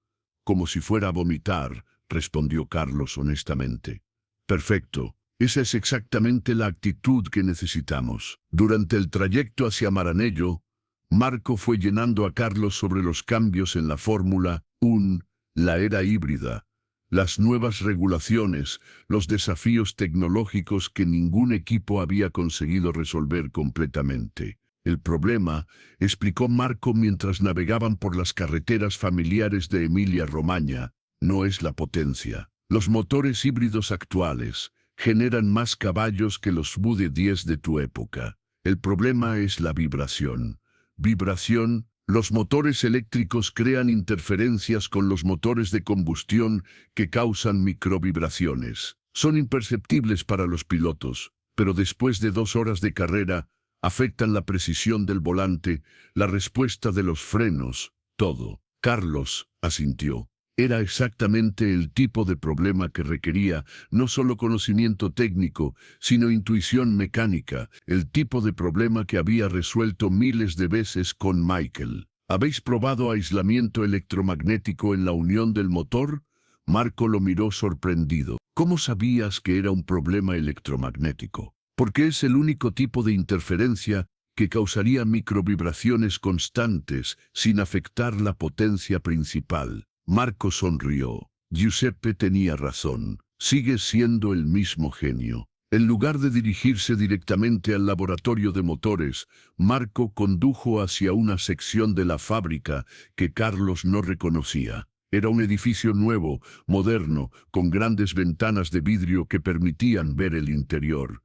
«Como si fuera a vomitar», respondió Carlos honestamente. «Perfecto. Esa es exactamente la actitud que necesitamos». Durante el trayecto hacia Maranello, Marco fue llenando a Carlos sobre los cambios en la Fórmula 1, la era híbrida, las nuevas regulaciones, los desafíos tecnológicos que ningún equipo había conseguido resolver completamente. El problema, explicó Marco mientras navegaban por las carreteras familiares de Emilia-Romagna, no es la potencia. Los motores híbridos actuales generan más caballos que los VD10 de tu época. El problema es la vibración. Vibración. Los motores eléctricos crean interferencias con los motores de combustión que causan microvibraciones. Son imperceptibles para los pilotos, pero después de 2 horas de carrera, afectan la precisión del volante, la respuesta de los frenos, todo. Carlos asintió. Era exactamente el tipo de problema que requería no solo conocimiento técnico, sino intuición mecánica, el tipo de problema que había resuelto miles de veces con Michael. ¿Habéis probado aislamiento electromagnético en la unión del motor? Marco lo miró sorprendido. ¿Cómo sabías que era un problema electromagnético? Porque es el único tipo de interferencia que causaría microvibraciones constantes sin afectar la potencia principal. Marco sonrió. Giuseppe tenía razón. Sigue siendo el mismo genio. En lugar de dirigirse directamente al laboratorio de motores, Marco condujo hacia una sección de la fábrica que Carlos no reconocía. Era un edificio nuevo, moderno, con grandes ventanas de vidrio que permitían ver el interior.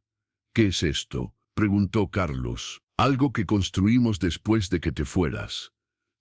¿Qué es esto?, preguntó Carlos. Algo que construimos después de que te fueras.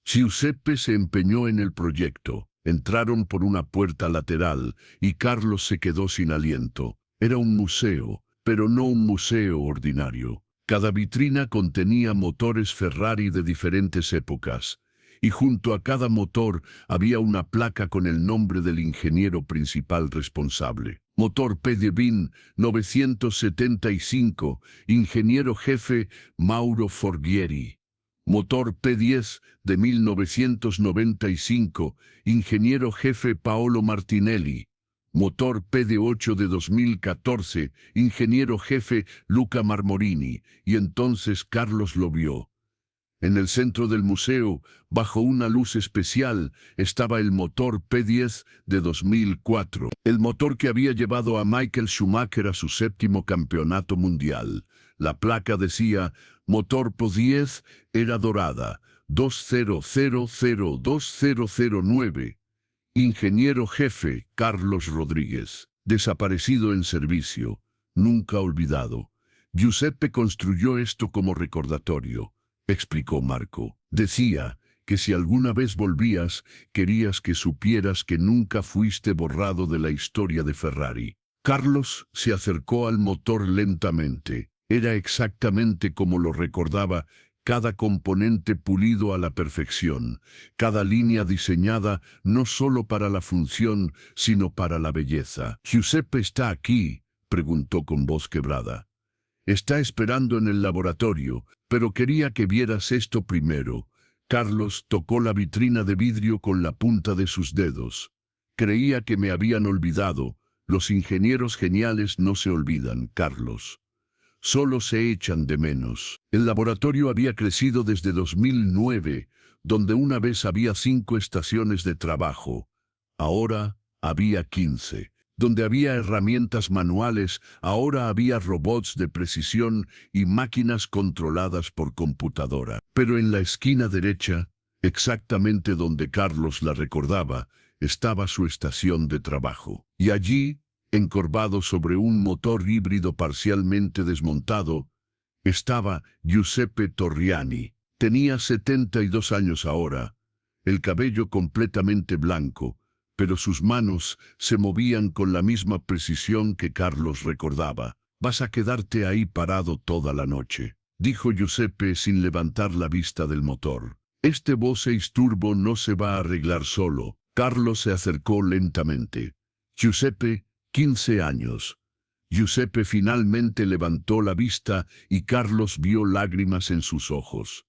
Giuseppe se empeñó en el proyecto. Entraron por una puerta lateral y Carlos se quedó sin aliento. Era un museo, pero no un museo ordinario. Cada vitrina contenía motores Ferrari de diferentes épocas, y junto a cada motor había una placa con el nombre del ingeniero principal responsable. Motor P10 975, ingeniero jefe Mauro Forghieri. Motor P10 de 1995, ingeniero jefe Paolo Martinelli. Motor PD8 de 2014, ingeniero jefe Luca Marmorini. Y entonces Carlos lo vio. En el centro del museo, bajo una luz especial, estaba el motor P10 de 2004. El motor que había llevado a Michael Schumacher a su 7º campeonato mundial. La placa decía, motor P10 era dorada, 20002009. Ingeniero jefe, Carlos Rodríguez. Desaparecido en servicio, nunca olvidado. Giuseppe construyó esto como recordatorio, explicó Marco. Decía que si alguna vez volvías, querías que supieras que nunca fuiste borrado de la historia de Ferrari. Carlos se acercó al motor lentamente. Era exactamente como lo recordaba, cada componente pulido a la perfección, cada línea diseñada no solo para la función, sino para la belleza. ¿Giuseppe está aquí?, preguntó con voz quebrada. Está esperando en el laboratorio, pero quería que vieras esto primero. Carlos tocó la vitrina de vidrio con la punta de sus dedos. Creía que me habían olvidado. Los ingenieros geniales no se olvidan, Carlos. Solo se echan de menos. El laboratorio había crecido desde 2009, donde una vez había 5 estaciones de trabajo. Ahora había 15. Donde había herramientas manuales, ahora había robots de precisión y máquinas controladas por computadora. Pero en la esquina derecha, exactamente donde Carlos la recordaba, estaba su estación de trabajo. Y allí, encorvado sobre un motor híbrido parcialmente desmontado, estaba Giuseppe Torriani. Tenía 72 años ahora, el cabello completamente blanco, pero sus manos se movían con la misma precisión que Carlos recordaba. «Vas a quedarte ahí parado toda la noche», dijo Giuseppe sin levantar la vista del motor. «Este V6 turbo no se va a arreglar solo». Carlos se acercó lentamente. «Giuseppe, 15 años». Giuseppe finalmente levantó la vista y Carlos vio lágrimas en sus ojos.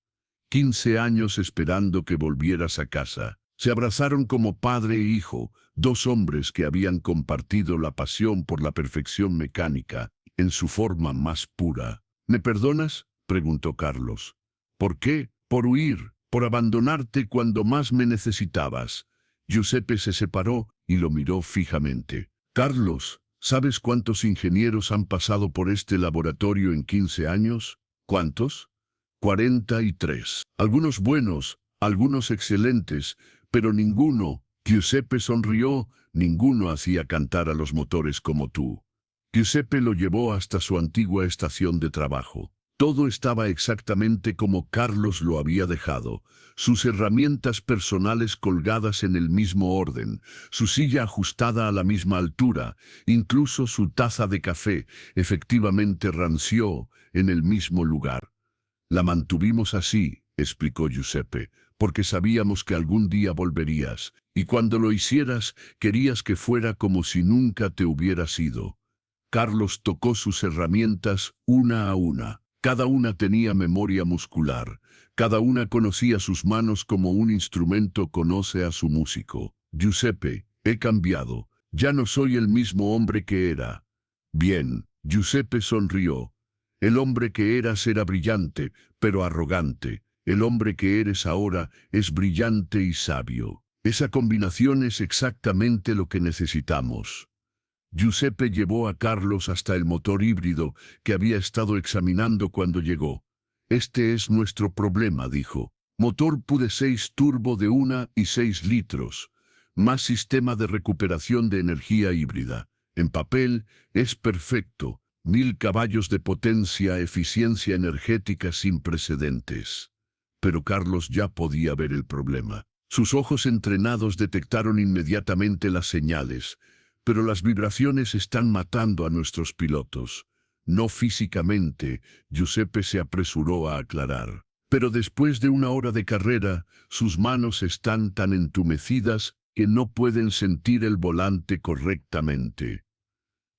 15 años esperando que volvieras a casa. Se abrazaron como padre e hijo, 2 hombres que habían compartido la pasión por la perfección mecánica, en su forma más pura. «¿Me perdonas?», preguntó Carlos. «¿Por qué? Por huir, por abandonarte cuando más me necesitabas». Giuseppe se separó y lo miró fijamente. Carlos, ¿sabes cuántos ingenieros han pasado por este laboratorio en 15 años? ¿Cuántos? 43. Algunos buenos, algunos excelentes, pero ninguno, Giuseppe sonrió, ninguno hacía cantar a los motores como tú. Giuseppe lo llevó hasta su antigua estación de trabajo. Todo estaba exactamente como Carlos lo había dejado. Sus herramientas personales colgadas en el mismo orden, su silla ajustada a la misma altura, incluso su taza de café, efectivamente ranció en el mismo lugar. La mantuvimos así, explicó Giuseppe, porque sabíamos que algún día volverías, y cuando lo hicieras, querías que fuera como si nunca te hubieras ido. Carlos tocó sus herramientas una a una. Cada una tenía memoria muscular. Cada una conocía sus manos como un instrumento conoce a su músico. Giuseppe, he cambiado. Ya no soy el mismo hombre que era. Bien, Giuseppe sonrió. El hombre que eras era brillante, pero arrogante. El hombre que eres ahora es brillante y sabio. Esa combinación es exactamente lo que necesitamos. Giuseppe llevó a Carlos hasta el motor híbrido que había estado examinando cuando llegó. Este es nuestro problema, dijo. Motor PUDE 6 turbo de 1 y 6 litros. Más sistema de recuperación de energía híbrida. En papel, es perfecto. 1000 caballos de potencia, eficiencia energética sin precedentes. Pero Carlos ya podía ver el problema. Sus ojos entrenados detectaron inmediatamente las señales. Pero las vibraciones están matando a nuestros pilotos. No físicamente, Giuseppe se apresuró a aclarar. Pero después de 1 hora de carrera, sus manos están tan entumecidas que no pueden sentir el volante correctamente.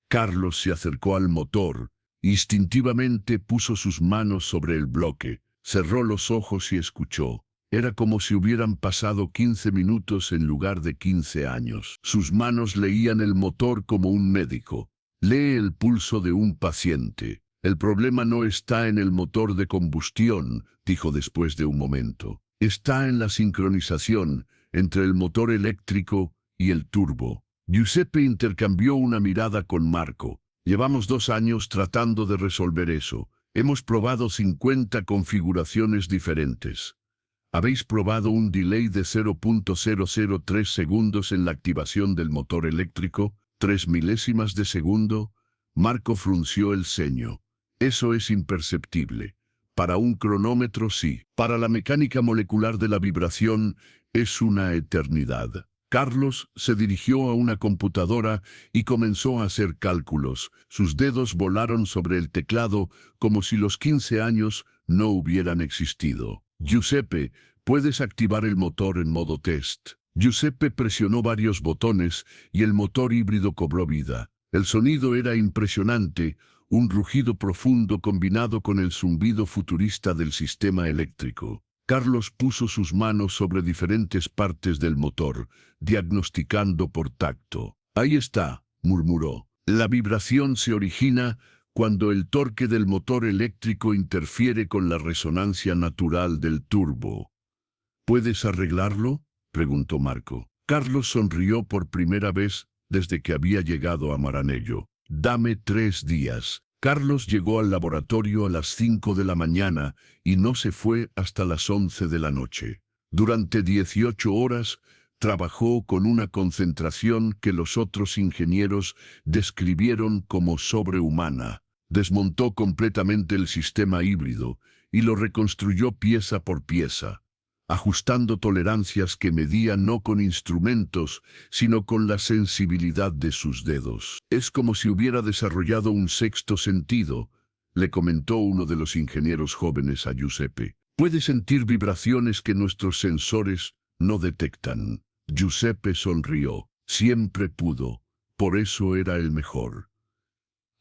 Carlos se acercó al motor, instintivamente puso sus manos sobre el bloque, cerró los ojos y escuchó. Era como si hubieran pasado 15 minutos en lugar de 15 años. Sus manos leían el motor como un médico. Lee el pulso de un paciente. El problema no está en el motor de combustión, dijo después de un momento. Está en la sincronización entre el motor eléctrico y el turbo. Giuseppe intercambió una mirada con Marco. Llevamos 2 años tratando de resolver eso. Hemos probado 50 configuraciones diferentes. ¿Habéis probado un delay de 0.003 segundos en la activación del motor eléctrico? 3 milésimas de segundo. Marco frunció el ceño. Eso es imperceptible. Para un cronómetro sí. Para la mecánica molecular de la vibración es una eternidad. Carlos se dirigió a una computadora y comenzó a hacer cálculos. Sus dedos volaron sobre el teclado como si los 15 años no hubieran existido. Giuseppe, puedes activar el motor en modo test. Giuseppe presionó varios botones y el motor híbrido cobró vida. El sonido era impresionante, un rugido profundo combinado con el zumbido futurista del sistema eléctrico. Carlos puso sus manos sobre diferentes partes del motor, diagnosticando por tacto. Ahí está, murmuró. La vibración se origina cuando el torque del motor eléctrico interfiere con la resonancia natural del turbo. ¿Puedes arreglarlo?, preguntó Marco. Carlos sonrió por primera vez desde que había llegado a Maranello. Dame 3 días. Carlos llegó al laboratorio a las 5 de la mañana y no se fue hasta las 11 de la noche. Durante 18 horas trabajó con una concentración que los otros ingenieros describieron como sobrehumana. Desmontó completamente el sistema híbrido y lo reconstruyó pieza por pieza, ajustando tolerancias que medía no con instrumentos, sino con la sensibilidad de sus dedos. Es como si hubiera desarrollado un sexto sentido, le comentó uno de los ingenieros jóvenes a Giuseppe. Puede sentir vibraciones que nuestros sensores no detectan. Giuseppe sonrió. Siempre pudo. Por eso era el mejor.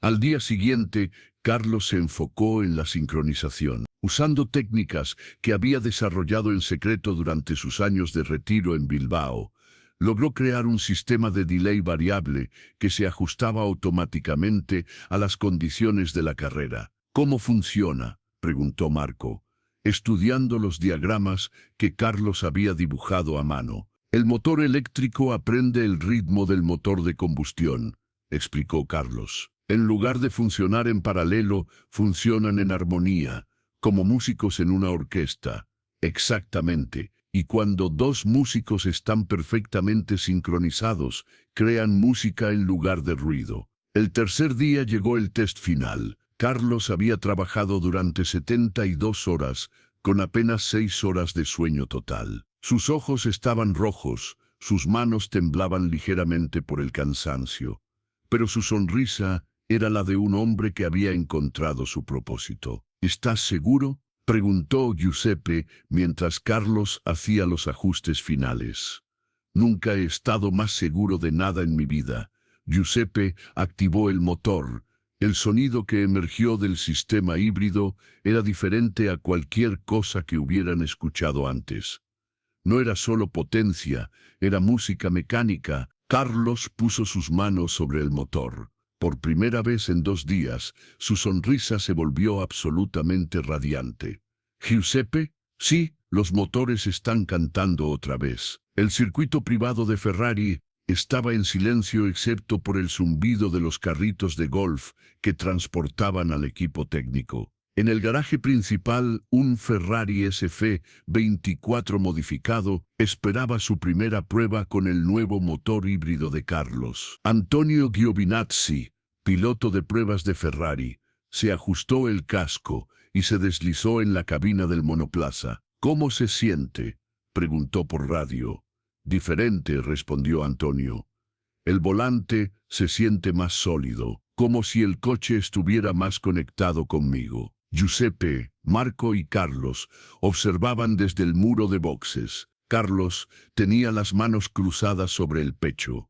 Al día siguiente, Carlos se enfocó en la sincronización. Usando técnicas que había desarrollado en secreto durante sus años de retiro en Bilbao, logró crear un sistema de delay variable que se ajustaba automáticamente a las condiciones de la carrera. ¿Cómo funciona?, preguntó Marco, estudiando los diagramas que Carlos había dibujado a mano. El motor eléctrico aprende el ritmo del motor de combustión, explicó Carlos. En lugar de funcionar en paralelo, funcionan en armonía, como músicos en una orquesta. Exactamente. Y cuando dos músicos están perfectamente sincronizados, crean música en lugar de ruido. El tercer día llegó el test final. Carlos había trabajado durante 72 horas, con apenas 6 horas de sueño total. Sus ojos estaban rojos, sus manos temblaban ligeramente por el cansancio. Pero su sonrisa era la de un hombre que había encontrado su propósito. ¿Estás seguro?, preguntó Giuseppe mientras Carlos hacía los ajustes finales. Nunca he estado más seguro de nada en mi vida. Giuseppe activó el motor. El sonido que emergió del sistema híbrido era diferente a cualquier cosa que hubieran escuchado antes. No era solo potencia, era música mecánica. Carlos puso sus manos sobre el motor. Por primera vez en 2 días, su sonrisa se volvió absolutamente radiante. ¿Giuseppe? Sí, los motores están cantando otra vez. El circuito privado de Ferrari estaba en silencio excepto por el zumbido de los carritos de golf que transportaban al equipo técnico. En el garaje principal, un Ferrari SF24 modificado esperaba su primera prueba con el nuevo motor híbrido de Carlos. Antonio Giovinazzi, piloto de pruebas de Ferrari, se ajustó el casco y se deslizó en la cabina del monoplaza. ¿Cómo se siente?, preguntó por radio. Diferente, respondió Antonio. El volante se siente más sólido, como si el coche estuviera más conectado conmigo. Giuseppe, Marco y Carlos observaban desde el muro de boxes. Carlos tenía las manos cruzadas sobre el pecho,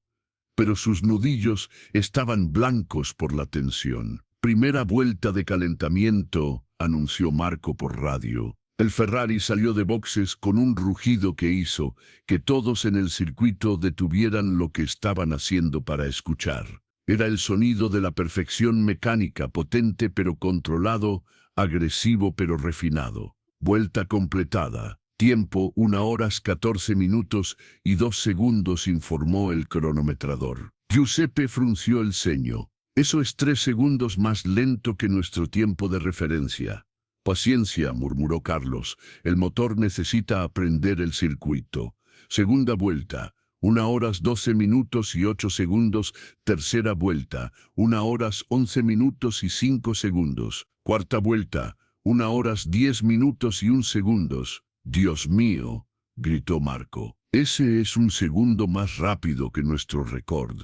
pero sus nudillos estaban blancos por la tensión. Primera vuelta de calentamiento, anunció Marco por radio. El Ferrari salió de boxes con un rugido que hizo que todos en el circuito detuvieran lo que estaban haciendo para escuchar. Era el sonido de la perfección mecánica, potente pero controlado, agresivo pero refinado. Vuelta completada. Tiempo 1 hora 14 minutos y 2 segundos, informó el cronometrador. Giuseppe frunció el ceño. Eso es 3 segundos más lento que nuestro tiempo de referencia. Paciencia, murmuró Carlos. El motor necesita aprender el circuito. Segunda vuelta. 1 hora 12 minutos y 8 segundos. Tercera vuelta. 1 hora 11 minutos y 5 segundos. Cuarta vuelta. 1 hora 10 minutos y 1 segundo. Dios mío, gritó Marco. Ese es 1 segundo más rápido que nuestro récord.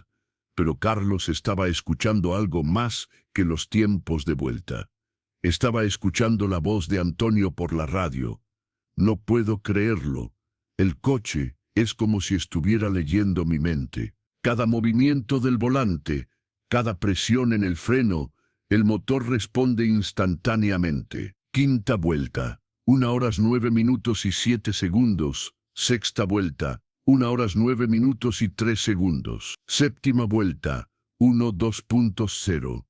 Pero Carlos estaba escuchando algo más que los tiempos de vuelta. Estaba escuchando la voz de Antonio por la radio. No puedo creerlo. El coche es como si estuviera leyendo mi mente. Cada movimiento del volante, cada presión en el freno, el motor responde instantáneamente. Quinta vuelta. 1 hora 9 minutos y 7 segundos. Sexta vuelta. 1 hora 9 minutos y 3 segundos. Séptima vuelta. 1:2.0.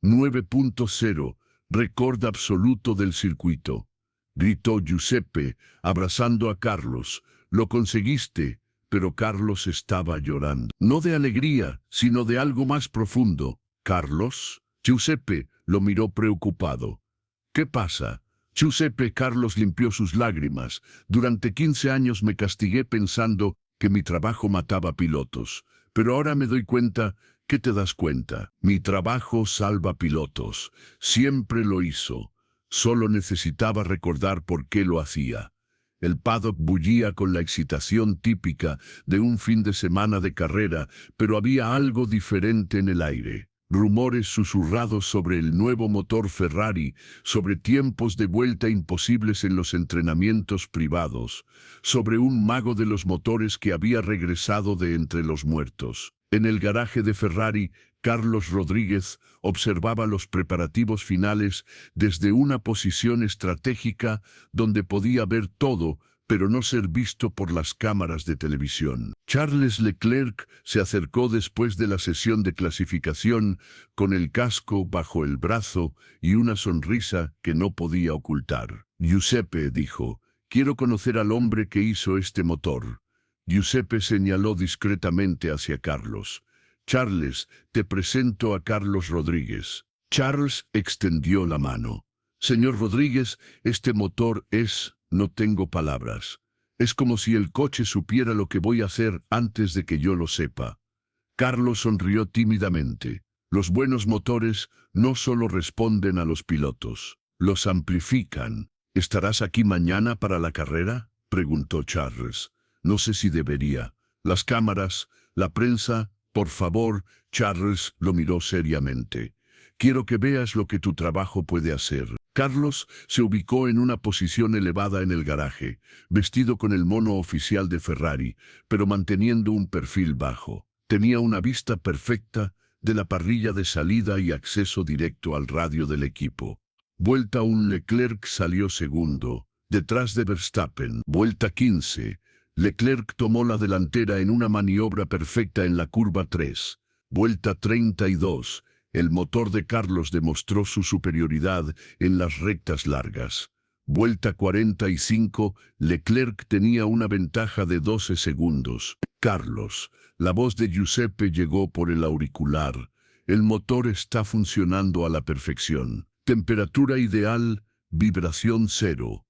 9.0. Récord absoluto del circuito. Gritó Giuseppe, abrazando a Carlos. Lo conseguiste, pero Carlos estaba llorando. No de alegría, sino de algo más profundo. ¿Carlos? Giuseppe lo miró preocupado. ¿Qué pasa? Giuseppe. Carlos limpió sus lágrimas. Durante 15 años me castigué pensando que mi trabajo mataba pilotos. Pero ahora me doy cuenta. ¿Qué te das cuenta? Mi trabajo salva pilotos. Siempre lo hizo. Solo necesitaba recordar por qué lo hacía. El paddock bullía con la excitación típica de un fin de semana de carrera, pero había algo diferente en el aire. Rumores susurrados sobre el nuevo motor Ferrari, sobre tiempos de vuelta imposibles en los entrenamientos privados, sobre un mago de los motores que había regresado de entre los muertos. En el garaje de Ferrari, Carlos Rodríguez observaba los preparativos finales desde una posición estratégica donde podía ver todo, pero no ser visto por las cámaras de televisión. Charles Leclerc se acercó después de la sesión de clasificación con el casco bajo el brazo y una sonrisa que no podía ocultar. Giuseppe dijo, quiero conocer al hombre que hizo este motor. Giuseppe señaló discretamente hacia Carlos. Charles, te presento a Carlos Rodríguez. Charles extendió la mano. Señor Rodríguez, este motor es... no tengo palabras. Es como si el coche supiera lo que voy a hacer antes de que yo lo sepa. Carlos sonrió tímidamente. Los buenos motores no solo responden a los pilotos, los amplifican. ¿Estarás aquí mañana para la carrera?, preguntó Charles. No sé si debería. Las cámaras, la prensa, por favor. Charles lo miró seriamente. Quiero que veas lo que tu trabajo puede hacer. Carlos se ubicó en una posición elevada en el garaje, vestido con el mono oficial de Ferrari, pero manteniendo un perfil bajo. Tenía una vista perfecta de la parrilla de salida y acceso directo al radio del equipo. Vuelta 1, Leclerc salió segundo, detrás de Verstappen. Vuelta 15. Leclerc tomó la delantera en una maniobra perfecta en la curva 3. Vuelta 32. El motor de Carlos demostró su superioridad en las rectas largas. Vuelta 45. Leclerc tenía una ventaja de 12 segundos. Carlos. La voz de Giuseppe llegó por el auricular. El motor está funcionando a la perfección. Temperatura ideal, vibración 0.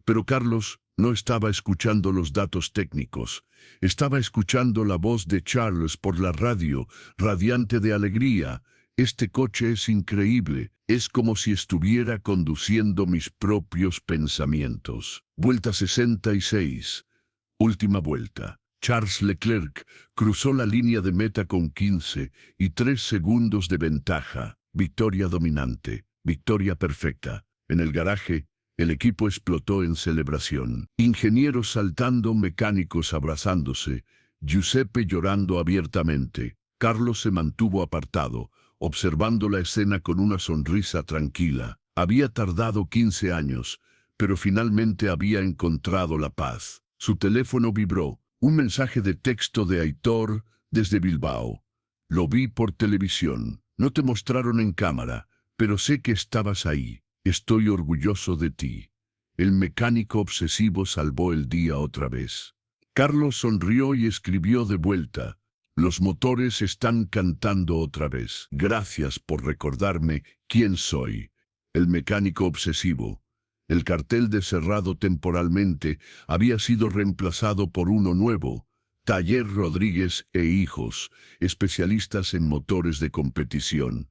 Pero Carlos no estaba escuchando los datos técnicos. Estaba escuchando la voz de Charles por la radio, radiante de alegría. Este coche es increíble. Es como si estuviera conduciendo mis propios pensamientos. Vuelta 66. Última vuelta. Charles Leclerc cruzó la línea de meta con 15 y 3 segundos de ventaja. Victoria dominante. Victoria perfecta. En el garaje, el equipo explotó en celebración. Ingenieros saltando, mecánicos abrazándose, Giuseppe llorando abiertamente. Carlos se mantuvo apartado, observando la escena con una sonrisa tranquila. Había tardado 15 años, pero finalmente había encontrado la paz. Su teléfono vibró. Un mensaje de texto de Aitor desde Bilbao. Lo vi por televisión. No te mostraron en cámara, pero sé que estabas ahí. Estoy orgulloso de ti. El mecánico obsesivo salvó el día otra vez. Carlos sonrió y escribió de vuelta. Los motores están cantando otra vez. Gracias por recordarme quién soy. El mecánico obsesivo. El cartel de cerrado temporalmente había sido reemplazado por uno nuevo. Taller Rodríguez e Hijos, especialistas en motores de competición.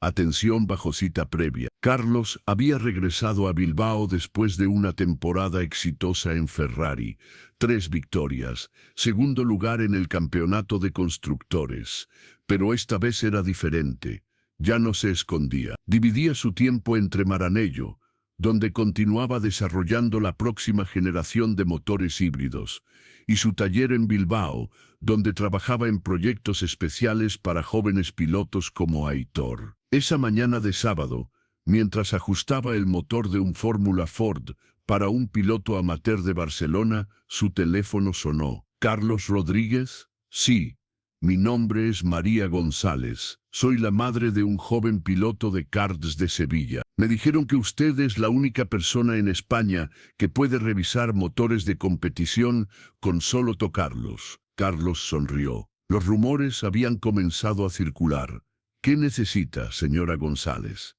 Atención bajo cita previa. Carlos había regresado a Bilbao después de una temporada exitosa en Ferrari. 3 victorias, segundo lugar en el campeonato de constructores. Pero esta vez era diferente. Ya no se escondía. Dividía su tiempo entre Maranello, donde continuaba desarrollando la próxima generación de motores híbridos, y su taller en Bilbao, donde trabajaba en proyectos especiales para jóvenes pilotos como Aitor. Esa mañana de sábado, mientras ajustaba el motor de un Fórmula Ford para un piloto amateur de Barcelona, su teléfono sonó. ¿Carlos Rodríguez? Sí. Mi nombre es María González. Soy la madre de un joven piloto de karts de Sevilla. Me dijeron que usted es la única persona en España que puede revisar motores de competición con solo tocarlos. Carlos sonrió. Los rumores habían comenzado a circular. ¿Qué necesita, señora González?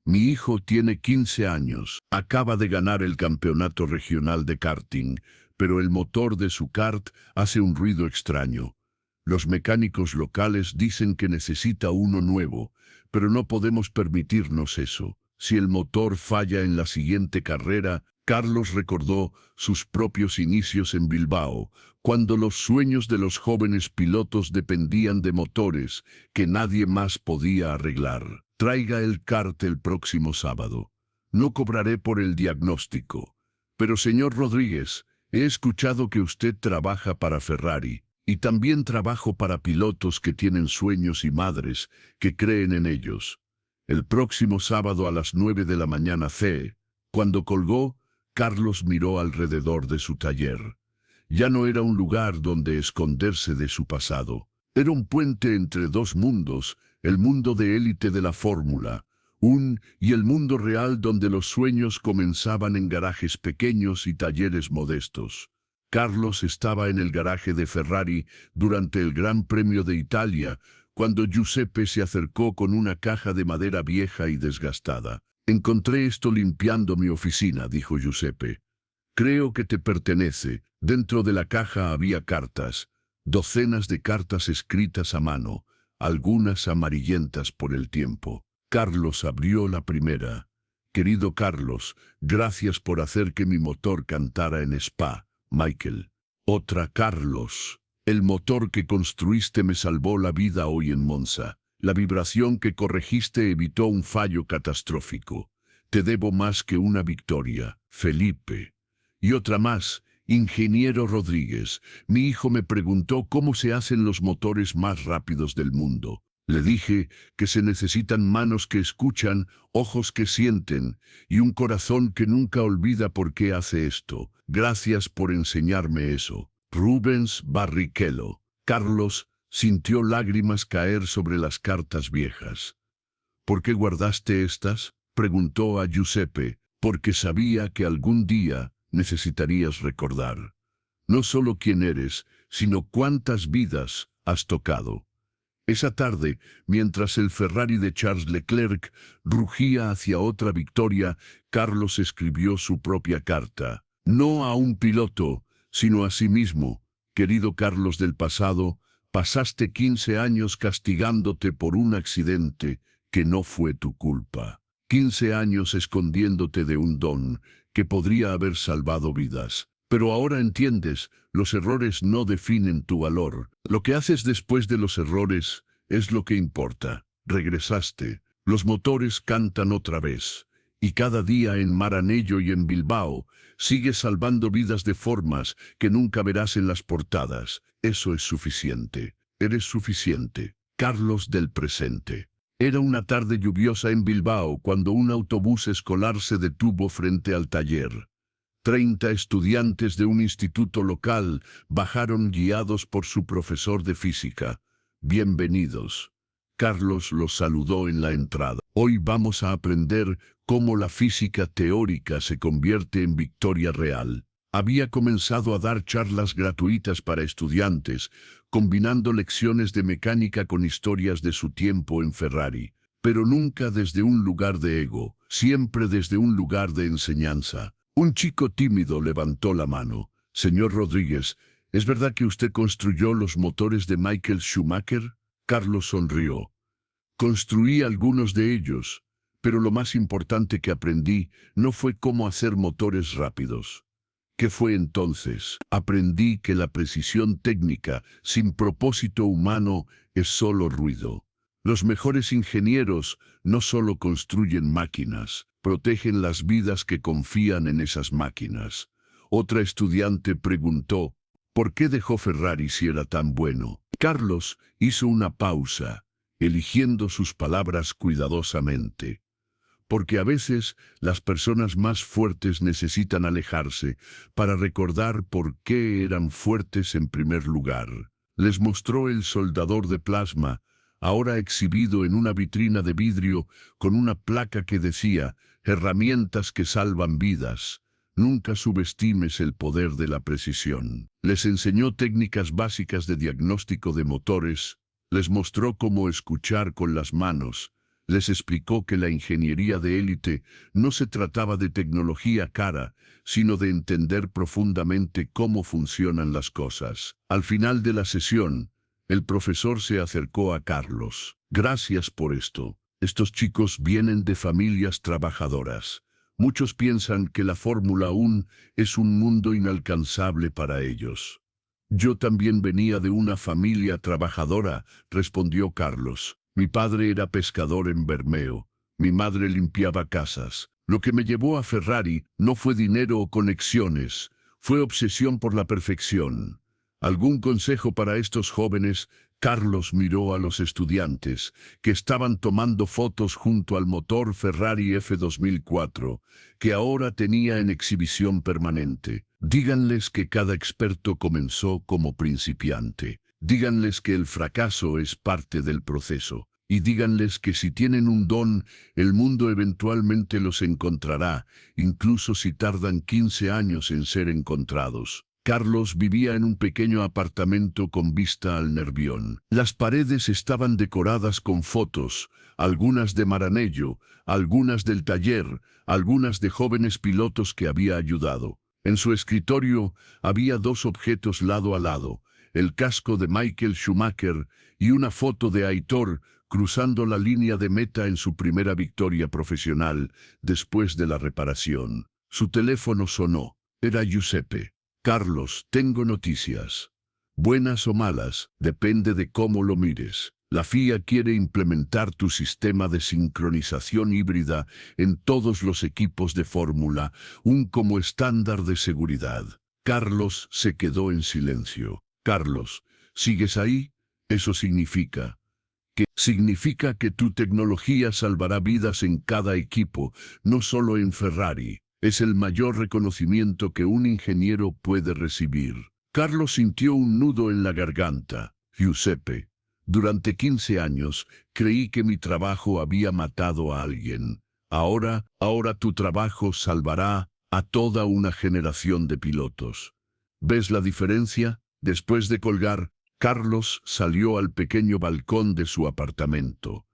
Mi hijo tiene 15 años. Acaba de ganar el campeonato regional de karting, pero el motor de su kart hace un ruido extraño. Los mecánicos locales dicen que necesita uno nuevo, pero no podemos permitirnos eso. Si el motor falla en la siguiente carrera, Carlos recordó sus propios inicios en Bilbao, cuando los sueños de los jóvenes pilotos dependían de motores que nadie más podía arreglar. Traiga el kart el próximo sábado. No cobraré por el diagnóstico. Pero señor Rodríguez, he escuchado que usted trabaja para Ferrari. Y también trabajo para pilotos que tienen sueños y madres que creen en ellos. El próximo sábado a las 9 de la mañana c. Cuando colgó, Carlos miró alrededor de su taller. Ya no era un lugar donde esconderse de su pasado. Era un puente entre dos mundos, el mundo de élite de la fórmula, y el mundo real donde los sueños comenzaban en garajes pequeños y talleres modestos. Carlos estaba en el garaje de Ferrari durante el Gran Premio de Italia, cuando Giuseppe se acercó con una caja de madera vieja y desgastada. «Encontré esto limpiando mi oficina», dijo Giuseppe. «Creo que te pertenece». Dentro de la caja había cartas, docenas de cartas escritas a mano, algunas amarillentas por el tiempo. Carlos abrió la primera. «Querido Carlos, gracias por hacer que mi motor cantara en Spa, Michael». Otra: «Carlos, el motor que construiste me salvó la vida hoy en Monza. La vibración que corregiste evitó un fallo catastrófico. Te debo más que una victoria, Felipe». Y otra más: «Ingeniero Rodríguez, mi hijo me preguntó cómo se hacen los motores más rápidos del mundo. Le dije que se necesitan manos que escuchan, ojos que sienten y un corazón que nunca olvida por qué hace esto. Gracias por enseñarme eso. Rubens Barrichello». Carlos sintió lágrimas caer sobre las cartas viejas. «¿Por qué guardaste estas?», preguntó a Giuseppe. «Porque sabía que algún día necesitarías recordar. No solo quién eres, sino cuántas vidas has tocado». Esa tarde, mientras el Ferrari de Charles Leclerc rugía hacia otra victoria, Carlos escribió su propia carta. No a un piloto, sino a sí mismo. «Querido Carlos del pasado, pasaste 15 años castigándote por un accidente que no fue tu culpa. 15 años escondiéndote de un don que podría haber salvado vidas. Pero ahora entiendes, los errores no definen tu valor. Lo que haces después de los errores es lo que importa. Regresaste. Los motores cantan otra vez. Y cada día en Maranello y en Bilbao sigues salvando vidas de formas que nunca verás en las portadas. Eso es suficiente. Eres suficiente». Carlos del presente. Era una tarde lluviosa en Bilbao cuando un autobús escolar se detuvo frente al taller. 30 estudiantes de un instituto local bajaron guiados por su profesor de física. «Bienvenidos». Carlos los saludó en la entrada. «Hoy vamos a aprender cómo la física teórica se convierte en victoria real». Había comenzado a dar charlas gratuitas para estudiantes, combinando lecciones de mecánica con historias de su tiempo en Ferrari, pero nunca desde un lugar de ego, siempre desde un lugar de enseñanza. Un chico tímido levantó la mano. «Señor Rodríguez, ¿es verdad que usted construyó los motores de Michael Schumacher?» Carlos sonrió. «Construí algunos de ellos, pero lo más importante que aprendí no fue cómo hacer motores rápidos». «¿Qué fue entonces?». «Aprendí que la precisión técnica sin propósito humano es solo ruido. Los mejores ingenieros no solo construyen máquinas, protegen las vidas que confían en esas máquinas». Otra estudiante preguntó: «¿Por qué dejó Ferrari si era tan bueno?». Carlos hizo una pausa, eligiendo sus palabras cuidadosamente. «Porque a veces las personas más fuertes necesitan alejarse para recordar por qué eran fuertes en primer lugar». Les mostró el soldador de plasma, ahora exhibido en una vitrina de vidrio con una placa que decía: «Herramientas que salvan vidas. Nunca subestimes el poder de la precisión». Les enseñó técnicas básicas de diagnóstico de motores, les mostró cómo escuchar con las manos, les explicó que la ingeniería de élite no se trataba de tecnología cara, sino de entender profundamente cómo funcionan las cosas. Al final de la sesión, el profesor se acercó a Carlos. «Gracias por esto. Estos chicos vienen de familias trabajadoras. Muchos piensan que la Fórmula 1 es un mundo inalcanzable para ellos». «Yo también venía de una familia trabajadora», respondió Carlos. «Mi padre era pescador en Bermeo. Mi madre limpiaba casas. Lo que me llevó a Ferrari no fue dinero o conexiones, fue obsesión por la perfección». «¿Algún consejo para estos jóvenes?». Carlos miró a los estudiantes, que estaban tomando fotos junto al motor Ferrari F2004, que ahora tenía en exhibición permanente. «Díganles que cada experto comenzó como principiante. Díganles que el fracaso es parte del proceso. Y díganles que si tienen un don, el mundo eventualmente los encontrará, incluso si tardan 15 años en ser encontrados». Carlos vivía en un pequeño apartamento con vista al Nervión. Las paredes estaban decoradas con fotos, algunas de Maranello, algunas del taller, algunas de jóvenes pilotos que había ayudado. En su escritorio había dos objetos lado a lado, el casco de Michael Schumacher y una foto de Aitor cruzando la línea de meta en su primera victoria profesional después de la reparación. Su teléfono sonó. Era Giuseppe. Carlos, tengo noticias. Buenas o malas, depende de cómo lo mires. La FIA quiere implementar tu sistema de sincronización híbrida en todos los equipos de Fórmula 1 como estándar de seguridad. Carlos se quedó en silencio. Carlos, ¿sigues ahí? Eso significa que tu tecnología salvará vidas en cada equipo, no solo en Ferrari. Es el mayor reconocimiento que un ingeniero puede recibir. Carlos sintió un nudo en la garganta. Giuseppe, durante 15 años creí que mi trabajo había matado a alguien. Ahora tu trabajo salvará a toda una generación de pilotos. ¿Ves la diferencia? Después de colgar, Carlos salió al pequeño balcón de su apartamento.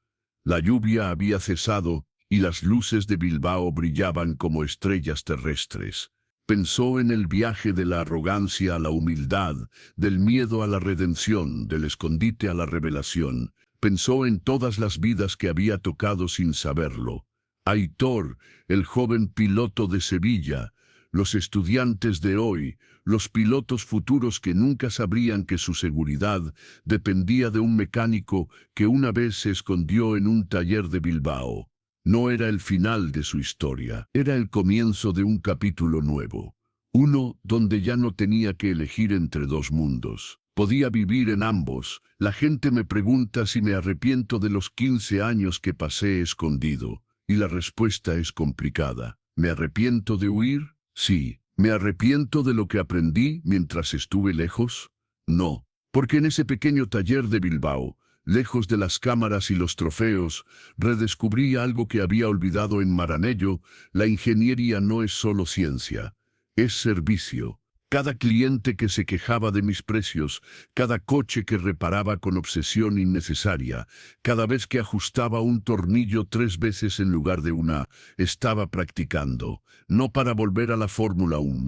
La lluvia había cesado y las luces de Bilbao brillaban como estrellas terrestres. Pensó en el viaje de la arrogancia a la humildad, del miedo a la redención, del escondite a la revelación. Pensó en todas las vidas que había tocado sin saberlo. Aitor, el joven piloto de Sevilla, los estudiantes de hoy, los pilotos futuros que nunca sabrían que su seguridad dependía de un mecánico que una vez se escondió en un taller de Bilbao. No era el final de su historia, era el comienzo de un capítulo nuevo. Uno donde ya no tenía que elegir entre dos mundos. Podía vivir en ambos. La gente me pregunta si me arrepiento de los 15 años que pasé escondido. Y la respuesta es complicada. ¿Me arrepiento de huir? Sí. ¿Me arrepiento de lo que aprendí mientras estuve lejos? No. Porque en ese pequeño taller de Bilbao, lejos de las cámaras y los trofeos, redescubrí algo que había olvidado en Maranello: la ingeniería no es solo ciencia, es servicio. Cada cliente que se quejaba de mis precios, cada coche que reparaba con obsesión innecesaria, cada vez que ajustaba un tornillo 3 veces en lugar de una, estaba practicando, no para volver a la Fórmula 1,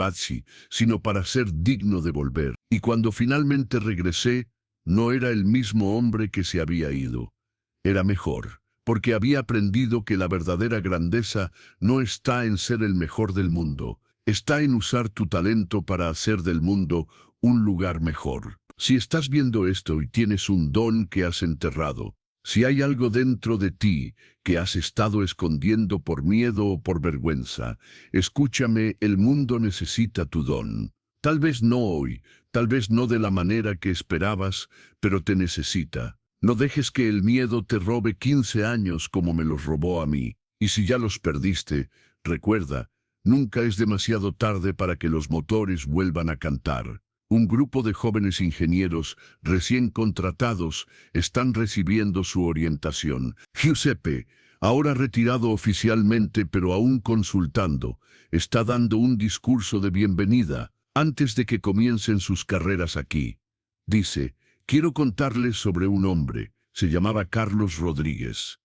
sino para ser digno de volver. Y cuando finalmente regresé, no era el mismo hombre que se había ido. Era mejor, porque había aprendido que la verdadera grandeza no está en ser el mejor del mundo, está en usar tu talento para hacer del mundo un lugar mejor. Si estás viendo esto y tienes un don que has enterrado, si hay algo dentro de ti que has estado escondiendo por miedo o por vergüenza, escúchame, el mundo necesita tu don. Tal vez no hoy, tal vez no de la manera que esperabas, pero te necesita. No dejes que el miedo te robe 15 años como me los robó a mí. Y si ya los perdiste, recuerda, nunca es demasiado tarde para que los motores vuelvan a cantar. Un grupo de jóvenes ingenieros recién contratados están recibiendo su orientación. Giuseppe, ahora retirado oficialmente pero aún consultando, está dando un discurso de bienvenida antes de que comiencen sus carreras aquí. Dice: quiero contarles sobre un hombre, se llamaba Carlos Rodríguez.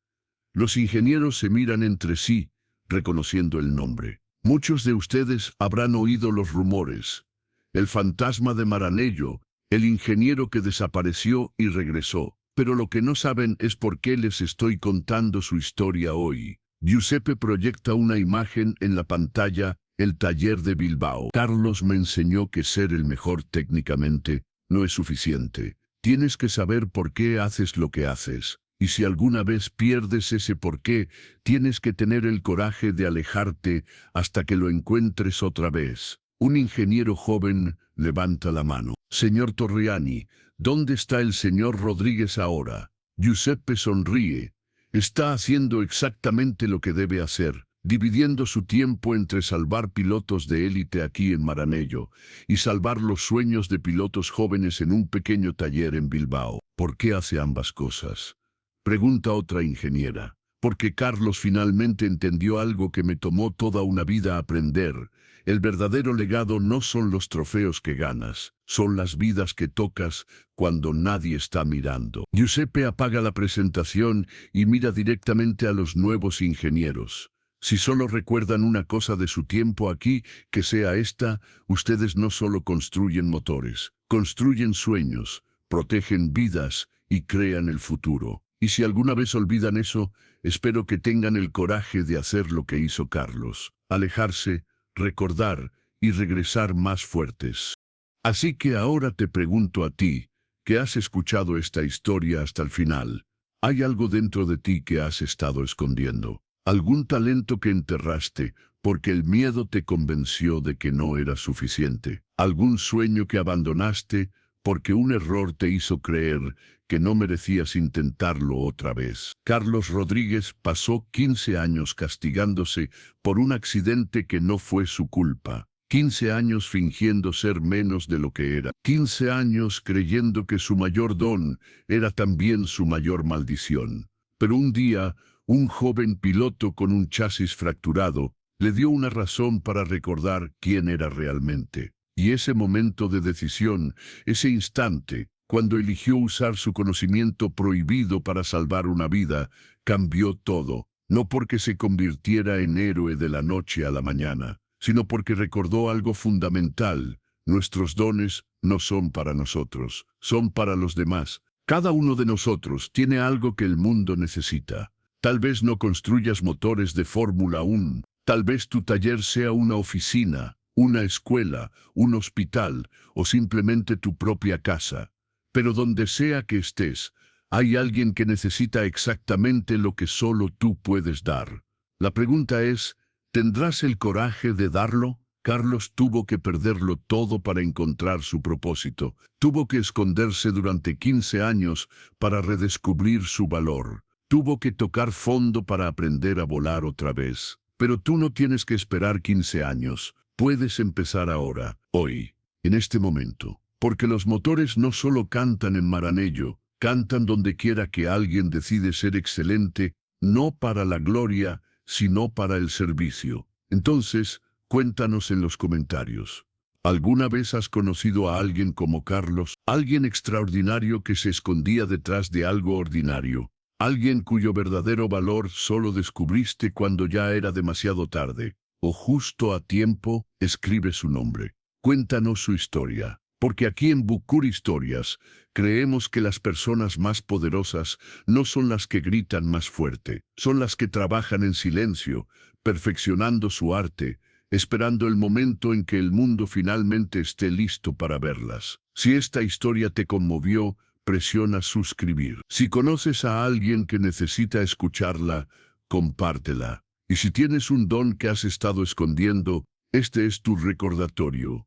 Los ingenieros se miran entre sí, reconociendo el nombre. Muchos de ustedes habrán oído los rumores. El fantasma de Maranello, el ingeniero que desapareció y regresó. Pero lo que no saben es por qué les estoy contando su historia hoy. Giuseppe proyecta una imagen en la pantalla: el taller de Bilbao. Carlos me enseñó que ser el mejor técnicamente no es suficiente. Tienes que saber por qué haces lo que haces. Y si alguna vez pierdes ese porqué, tienes que tener el coraje de alejarte hasta que lo encuentres otra vez. Un ingeniero joven levanta la mano. Señor Torriani, ¿dónde está el señor Rodríguez ahora? Giuseppe sonríe. Está haciendo exactamente lo que debe hacer, dividiendo su tiempo entre salvar pilotos de élite aquí en Maranello y salvar los sueños de pilotos jóvenes en un pequeño taller en Bilbao. ¿Por qué hace ambas cosas?, pregunta otra ingeniera. Porque Carlos finalmente entendió algo que me tomó toda una vida aprender. El verdadero legado no son los trofeos que ganas, son las vidas que tocas cuando nadie está mirando. Giuseppe apaga la presentación y mira directamente a los nuevos ingenieros. Si solo recuerdan una cosa de su tiempo aquí, que sea esta: ustedes no solo construyen motores, construyen sueños, protegen vidas y crean el futuro. Y si alguna vez olvidan eso, espero que tengan el coraje de hacer lo que hizo Carlos: alejarse, recordar y regresar más fuertes. Así que ahora te pregunto a ti, que has escuchado esta historia hasta el final: ¿hay algo dentro de ti que has estado escondiendo? ¿Algún talento que enterraste porque el miedo te convenció de que no era suficiente? ¿Algún sueño que abandonaste porque un error te hizo creer que no merecías intentarlo otra vez? Carlos Rodríguez pasó 15 años castigándose por un accidente que no fue su culpa. 15 años fingiendo ser menos de lo que era. 15 años creyendo que su mayor don era también su mayor maldición. Pero un día, un joven piloto con un chasis fracturado le dio una razón para recordar quién era realmente. Y ese momento de decisión, ese instante, cuando eligió usar su conocimiento prohibido para salvar una vida, cambió todo. No porque se convirtiera en héroe de la noche a la mañana, sino porque recordó algo fundamental: nuestros dones no son para nosotros, son para los demás. Cada uno de nosotros tiene algo que el mundo necesita. Tal vez no construyas motores de Fórmula 1, tal vez tu taller sea una oficina, una escuela, un hospital o simplemente tu propia casa. Pero donde sea que estés, hay alguien que necesita exactamente lo que solo tú puedes dar. La pregunta es: ¿tendrás el coraje de darlo? Carlos tuvo que perderlo todo para encontrar su propósito. Tuvo que esconderse durante 15 años para redescubrir su valor. Tuvo que tocar fondo para aprender a volar otra vez. Pero tú no tienes que esperar 15 años. Puedes empezar ahora, hoy, en este momento. Porque los motores no solo cantan en Maranello, cantan donde quiera que alguien decide ser excelente, no para la gloria, sino para el servicio. Entonces, cuéntanos en los comentarios. ¿Alguna vez has conocido a alguien como Carlos? Alguien extraordinario que se escondía detrás de algo ordinario. Alguien cuyo verdadero valor solo descubriste cuando ya era demasiado tarde. O justo a tiempo. Escribe su nombre. Cuéntanos su historia. Porque aquí en Bucur Historias creemos que las personas más poderosas no son las que gritan más fuerte, son las que trabajan en silencio, perfeccionando su arte, esperando el momento en que el mundo finalmente esté listo para verlas. Si esta historia te conmovió, presiona suscribir. Si conoces a alguien que necesita escucharla, compártela. Y si tienes un don que has estado escondiendo, este es tu recordatorio.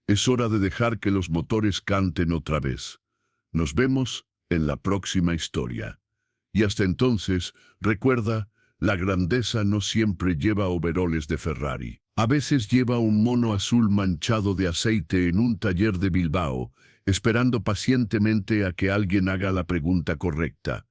Es hora de dejar que los motores canten otra vez. Nos vemos en la próxima historia. Y hasta entonces, recuerda, la grandeza no siempre lleva overoles de Ferrari. A veces lleva un mono azul manchado de aceite en un taller de Bilbao, esperando pacientemente a que alguien haga la pregunta correcta.